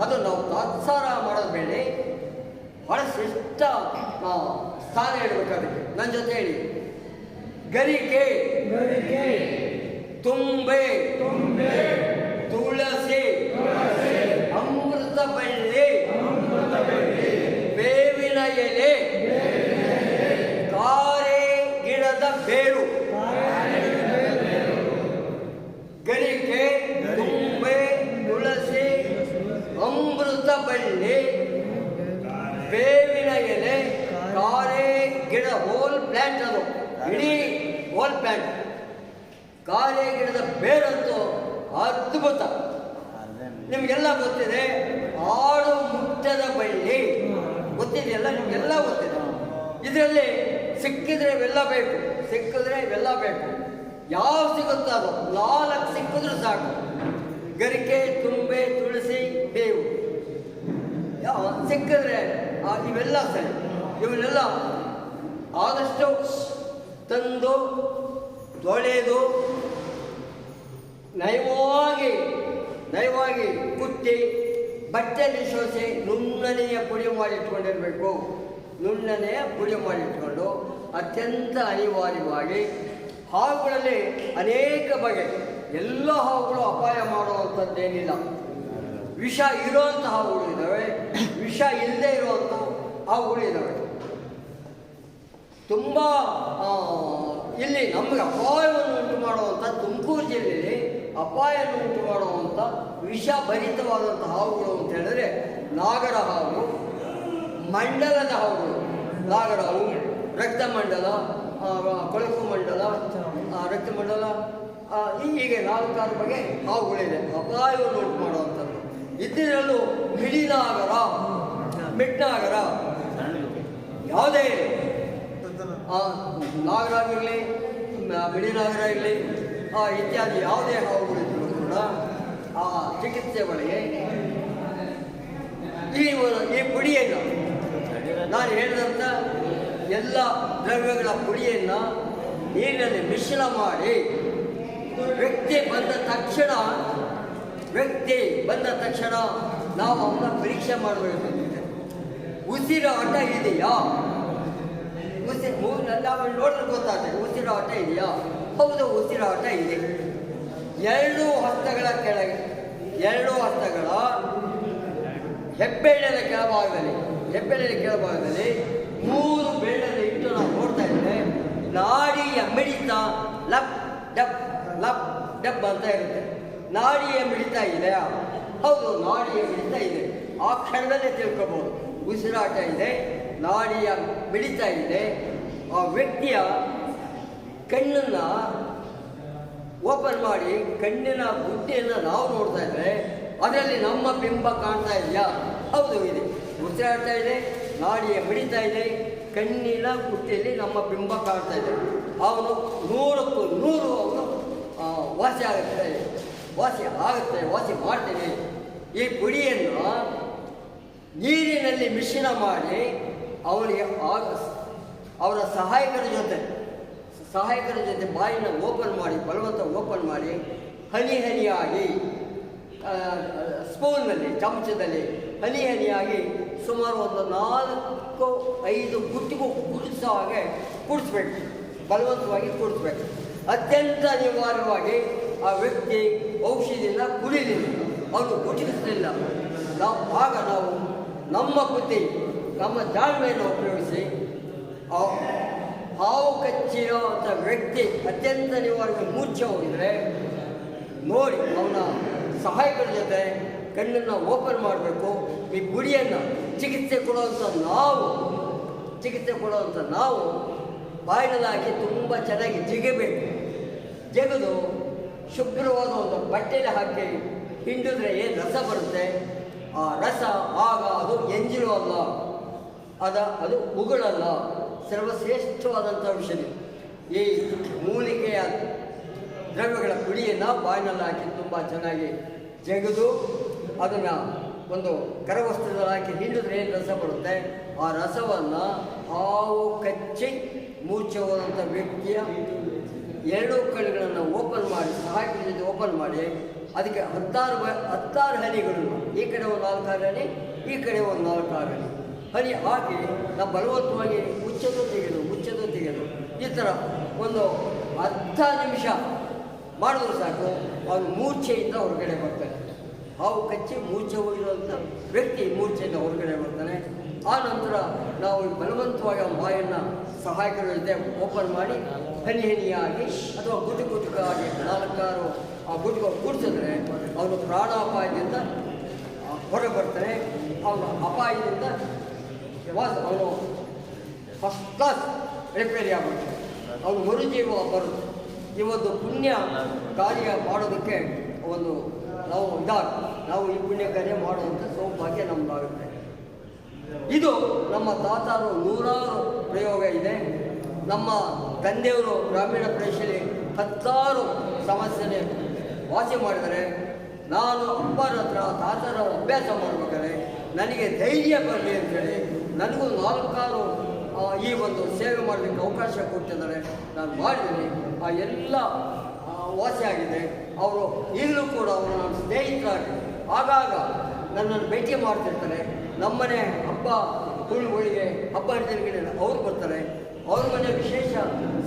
ಅದು ನಾವು ತಾತ್ಸಾರ ಮಾಡೋದು ಬೇಡ, ಬಹಳ ಶ್ರೇಷ್ಠ ಸ್ಥಾನ ಇಡಬೇಕಾಗುತ್ತೆ. ನನ್ನ ಜೊತೆ ಹೇಳಿ: ಗರಿಕೆ, ತುಂಬೆ, ತುಳಸಿ, ಅಮೃತ ಬಳ್ಳಿ, ಬೇವಿನ ಎಲೆ, ಕಾರೆ ಗಿಡದ ಬೇರು. ಗರಿಕೆ, ತುಂಬೆ, ತುಳಸಿ, ಅಮೃತ ಬಳ್ಳಿ, ಬೇವಿನ ಎಲೆ, ಕಾರೆ ಗಿಡ, ಹೋಲ್ ಪ್ಲಾಂಟ್, ಅದು ಇಡೀ ಹೋಲ್ ಪ್ಲಾಂಟ್. ಕಾರೆ ಗಿಡದ ಬೇರಂತೂ ಅದ್ಭುತ. ನಿಮಗೆಲ್ಲ ಗೊತ್ತಿದೆ. ಆಡು ಮುಟ್ಟದ ಬಳ್ಳಿ ಗೊತ್ತಿದೆಯಲ್ಲ, ನಿಮಗೆಲ್ಲ ಗೊತ್ತಿದೆ. ಇದರಲ್ಲಿ ಸಿಕ್ಕಿದ್ರೆ ಇವೆಲ್ಲ ಬೇಕು, ಯಾವ ಸಿಗುತ್ತೋ ಅದು 4 ಸಿಕ್ಕಿದ್ರೂ ಸಾಕು. ಗರಿಕೆ, ತುಂಬೆ, ತುಳಸಿ, ಬೇವು ಸಿಕ್ಕಿದ್ರೆ ಇವೆಲ್ಲ ಸರಿ. ಇವನ್ನೆಲ್ಲ ಆದಷ್ಟು ತಂದು ತೊಳೆದು ನಯವಾಗಿ ಕುಟ್ಟಿ ಬಟ್ಟೆಯಲ್ಲಿ ಸೋಸಿ ನುಣ್ಣನೆಯ ಪುಡಿ ಮಾಡಿಟ್ಕೊಂಡಿರಬೇಕು. ನುಣ್ಣನೆಯ ಪುಡಿ ಮಾಡಿಟ್ಕೊಂಡು ಅತ್ಯಂತ ಅನಿವಾರ್ಯವಾಗಿ ಹಾವುಗಳಲ್ಲಿ ಅನೇಕ ಬಗೆ, ಎಲ್ಲ ಹಾವುಗಳು ಅಪಾಯ ಮಾಡುವಂಥದ್ದೇನಿಲ್ಲ. ವಿಷ ಇರುವಂಥ ಹಾವುಗಳು ಇದ್ದಾವೆ, ವಿಷ ಇಲ್ಲದೆ ಇರುವಂಥ ಹಾವುಗಳು ಇದ್ದಾವೆ. ತುಂಬ ಇಲ್ಲಿ ನಮಗೆ ಅಪಾಯವನ್ನು ಉಂಟು ಮಾಡುವಂಥ ತುಮಕೂರು ಜಿಲ್ಲೆಯಲ್ಲಿ ಅಪಾಯವನ್ನು ಉಂಟು ಮಾಡುವಂಥ ವಿಷ ಭರಿತವಾದಂಥ ಹಾವುಗಳು ಅಂತ ಹೇಳಿದ್ರೆ ನಾಗರ ಹಾವು, ಮಂಡಲದ ಹಾವುಗಳು. ನಾಗರ ಹಾವು, ರಕ್ತಮಂಡಲ, ಕೊಳಕು ಮಂಡಲ, ರಕ್ತಮಂಡಲ, ಹೀಗೆ 4-6 ಬಗೆ ಹಾವುಗಳಿದೆ ಅಪಾಯವನ್ನು ಉಂಟು ಮಾಡುವಂಥದ್ದು. ಇದರಲ್ಲೂ ಮಿಡಿನಾಗರ, ಮಿಡ್ನಾಗರ, ಯಾವುದೇ ನಾಗರ ಆಗಿರಲಿ, ಮಿಡಿನಾಗರ ಇರಲಿ, ಇತ್ಯಾದಿ ಯಾವುದೇ ಹಾವುಗಳಿದ್ರು ಕೂಡ ಆ ಚಿಕಿತ್ಸೆ ಒಳಗೆ ಈ ಪುಡಿಯನ್ನು ನಾನು ಹೇಳಿದಂಥ ಎಲ್ಲ ದ್ರವ್ಯಗಳ ಪುಡಿಯನ್ನು ನೀರಿನಲ್ಲಿ ಮಿಶ್ರಣ ಮಾಡಿ ವ್ಯಕ್ತಿ ಬಂದ ತಕ್ಷಣ ನಾವು ಅವನ್ನ ಪರೀಕ್ಷೆ ಮಾಡಬೇಕು. ಉಸಿರಾಟ ಇದೆಯಾ? ನೋಡಿದ್ರೆ ಗೊತ್ತಾಗ್ತದೆ ಉಸಿರಾಟ ಇದೆಯಾ? ಹೌದು, ಉಸಿರಾಟ ಇದೆ. 2 ಹಸ್ತಗಳ ಕೆಳಗೆ, 2 ಹಸ್ತಗಳ ಹೆಬ್ಬೆರಳಿನ ಕೆಳಭಾಗದಲ್ಲಿ 3 ಬೆರಳನ್ನು ಇಟ್ಟು ನಾವು ನೋಡ್ತಾ ಇದ್ದರೆ ನಾಡಿಯ ಮಿಡಿತ ಲಪ್ ಡಬ್ ಲಪ್ ಡಬ್ ಅಂತ ಇರುತ್ತೆ. ನಾಡಿಯ ಮಿಡಿತ ಇದೆಯಾ? ಹೌದು, ನಾಡಿಯ ಮಿಡಿತ ಇದೆ. ಆ ಕ್ಷಣದಲ್ಲೇ ತಿಳ್ಕೊಬೋದು ಉಸಿರಾಟ ಇದೆ, ನಾಡಿಯ ಮಿಡಿತ ಇದೆ. ಆ ವ್ಯಕ್ತಿಯ ಕಣ್ಣನ್ನು ಓಪನ್ ಮಾಡಿ ಕಣ್ಣಿನ ಬುಟ್ಟಿಯನ್ನು ನಾವು ನೋಡ್ತಾ ಇದ್ದರೆ ಅದರಲ್ಲಿ ನಮ್ಮ ಬಿಂಬ ಕಾಣ್ತಾ ಇದೆಯಾ? ಹೌದು, ಇದೆ. ಉಸಿರಾಟ ಇದೆ, ನಾಡಿಯ ಮಿಡಿತ ಇದೆ, ಕಣ್ಣಿನ ಬುಟ್ಟಿಯಲ್ಲಿ ನಮ್ಮ ಬಿಂಬ ಕಾಣ್ತಾ ಇದೆ. ಅವನು 100ಕ್ಕೂ 100 ಅವನು ವಾಸಿ ಮಾಡ್ತೇನೆ. ಈ ಪುಡಿಯನ್ನು ನೀರಿನಲ್ಲಿ ಮಿಶ್ರಣ ಮಾಡಿ ಅವನಿಗೆ ಅವರ ಸಹಾಯಕರ ಜೊತೆ ಬಾಯಿನ ಓಪನ್ ಮಾಡಿ, ಬಲವಂತ ಓಪನ್ ಮಾಡಿ ಹನಿಯಾಗಿ ಸ್ಪೂನ್ನಲ್ಲಿ, ಚಮಚದಲ್ಲಿ ಹನಿಯಾಗಿ ಸುಮಾರು ಒಂದು 4-5 ಗುಟ್ಟಿಗೂ ಕುಡಿಸೋ ಹಾಗೆ ಕುಡಿಸ್ಬೇಕು, ಬಲವಂತವಾಗಿ ಕುಡಿಸ್ಬೇಕು. ಅತ್ಯಂತ ಅನಿವಾರ್ಯವಾಗಿ ಆ ವ್ಯಕ್ತಿ ಔಷಧಿಯಿಂದ ಕುಡಿಲಿಲ್ಲ, ಅವನು ಗುಟಿಸಲಿಲ್ಲ. ಆಗ ನಾವು ನಮ್ಮ ಬುದ್ಧಿ, ನಮ್ಮ ಜಾಣ್ಮೆಯನ್ನು ಉಪಯೋಗಿಸಿ ಹಾವು ಕಚ್ಚಿರೋ ಅಂಥ ವ್ಯಕ್ತಿ ಅತ್ಯಂತ ಅನಿವಾರ್ಯವಾಗಿ ಮೂರ್ಛೆ ಹೋಗಿದರೆ ನೋಡಿ ಅವನ ಸಹಾಯಕರ ಜೊತೆ ಕಣ್ಣನ್ನು ಓಪನ್ ಮಾಡಬೇಕು. ಈ ಗುಡಿಯನ್ನು ಚಿಕಿತ್ಸೆ ಕೊಡುವಂಥ ನಾವು ಬಾಯಿನಲ್ಲಿ ಹಾಕಿ ತುಂಬ ಚೆನ್ನಾಗಿ ಜಿಗಬೇಕು. ಜಗದು ಶುಭ್ರವಾದ ಒಂದು ಬಟ್ಟೆಯಲ್ಲಿ ಹಾಕಿ ಹಿಂಡಿದ್ರೆ ಏನು ರಸ ಬರುತ್ತೆ, ಆ ರಸ ಆಗ ಅದು ಎಂಜಿಲು ಅಲ್ಲ, ಅದು ಉಗುಳಲ್ಲ, ಸರ್ವಶ್ರೇಷ್ಠವಾದಂಥ ಔಷಧಿ. ಈ ಮೂಲಿಕೆಯ ದ್ರವ್ಯಗಳ ಪುಡಿಯನ್ನು ಬಾಯಿನಲ್ಲಿ ಹಾಕಿ ತುಂಬ ಚೆನ್ನಾಗಿ ಜಗದು ಅದನ್ನು ಒಂದು ಕರವಸ್ತ್ರದಲ್ಲಿ ಹಾಕಿ ಹಿಂಡಿದ್ರೆ ಏನು ರಸ ಬರುತ್ತೆ, ಆ ರಸವನ್ನು ಹಾವು ಕಚ್ಚಿ ಮೂರ್ಛೆ ಹೋದಂಥ ವ್ಯಕ್ತಿಯ 2 ಕಣ್ಣುಗಳನ್ನು ಓಪನ್ ಮಾಡಿ, ಸಹಾಯಕರ ಜೊತೆ ಓಪನ್ ಮಾಡಿ ಅದಕ್ಕೆ 16 ಹನಿಗಳು, ಈ ಕಡೆ ಒಂದು 4 ಹನಿ, ಈ ಕಡೆ ಒಂದು 4 ಹನಿ ಹಾಕಿ ನಾವು ಬಲವಂತವಾಗಿ ಮುಚ್ಚೋದು ತೆಗೆದು ಈ ಥರ ಒಂದು 10 ನಿಮಿಷ ಮಾಡಿದ್ರು ಸಾಕು, ಅವನು ಮೂರ್ಛೆಯಿಂದ ಹೊರಗಡೆ ಬರ್ತಾನೆ. ಹಾವು ಕಚ್ಚಿ ಮೂರ್ಛೆ ಹೋಗಿರುವಂಥ ವ್ಯಕ್ತಿ ಮೂರ್ಛೆಯಿಂದ ಹೊರಗಡೆ ಬರ್ತಾನೆ. ಆ ನಂತರ ನಾವು ಬಲವಂತವಾಗಿ ಅವನ ಬಾಯನ್ನು ಸಹಾಯಕರ ಜೊತೆ ಓಪನ್ ಮಾಡಿ ಹನಿಯಾಗಿ ಅಥವಾ ಗುಟುಕಾಗಿ 4-6 ಆ ಗುಟುಕ ಕೂಡಿಸಿದ್ರೆ ಅವನು ಪ್ರಾಣಾಪಾಯದಿಂದ ಹೊರಗೆ ಬರ್ತಾನೆ. ಅವನ ಅಪಾಯದಿಂದ ಅವನು ಫಸ್ಟ್ ಕ್ಲಾಸ್ ರಿಪೇರಿ ಆಗ್ಬಿಡ್ತಾನೆ, ಅವನು ಮರುಜೀವ ಬರುತ್ತೆ. ಈ ಒಂದು ಪುಣ್ಯ ಕಾರ್ಯ ಮಾಡೋದಕ್ಕೆ ಒಂದು ನಾವು ಈ ಪುಣ್ಯ ಕಾರ್ಯ ಮಾಡುವಂಥ ಸೌಭಾಗ್ಯ ನಮ್ಮದಾಗುತ್ತೆ. ಇದು ನಮ್ಮ ತಾತಾರು 100 ಪ್ರಯೋಗ ಇದೆ. ನಮ್ಮ ತಂದೆಯವರು ಗ್ರಾಮೀಣ ಪ್ರದೇಶದಲ್ಲಿ 10 ಸಮಸ್ಯೆ ವಾಸಿ ಮಾಡಿದರೆ, ನಾನು ಅಪ್ಪರ ಹತ್ರ ತಾತರ ಅಭ್ಯಾಸ ಮಾಡಬೇಕಾದ್ರೆ ನನಗೆ ಧೈರ್ಯ ಬರಲಿ ಅಂತೇಳಿ ನನಗೂ 4 ಈ ಒಂದು ಸೇವೆ ಮಾಡಲಿಕ್ಕೆ ಅವಕಾಶ ಕೊಟ್ಟಿದ್ದಾರೆ. ನಾನು ಮಾಡಿದ್ದೀನಿ. ಆ ಎಲ್ಲ ವಾಸಿಯಾಗಿದೆ. ಅವರು ಈಗಲೂ ಕೂಡ ಅವರು ನನ್ನ ಸ್ನೇಹಿತರಾಗಿ ಆಗಾಗ ನನ್ನನ್ನು ಭೇಟಿ ಮಾಡ್ತಿರ್ತಾರೆ. ನಮ್ಮನೆ ಹಬ್ಬ ಹುಳುಗಳಿಗೆ ಹಬ್ಬ ಹರಿದಿನಗಳಿಗೆ ಅವರು ಬರ್ತಾರೆ. ಅವ್ರ ಮನೆ ವಿಶೇಷ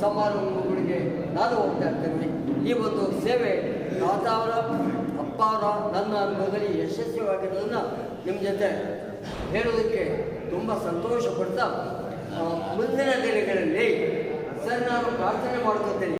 ಸಮಾರಂಭಗಳಿಗೆ ನಾನು ಹೋಗ್ತಾ ಇರ್ತೇನೆ. ಈ ಒಂದು ಸೇವೆ ತಾತ ಅವರ ಅಪ್ಪ ಅವರ ನನ್ನ ಅನುಭವದಲ್ಲಿ ಯಶಸ್ವಿಯಾಗಿರೋದನ್ನು ನಿಮ್ಮ ಜೊತೆ ಹೇಳೋದಕ್ಕೆ ತುಂಬ ಸಂತೋಷ ಪಡ್ತಾ ಮುಂದಿನ ದಿನಗಳಲ್ಲಿ ಸರ್ ನಾನು ಪ್ರಾರ್ಥನೆ ಮಾಡ್ಕೊತೇನೆ.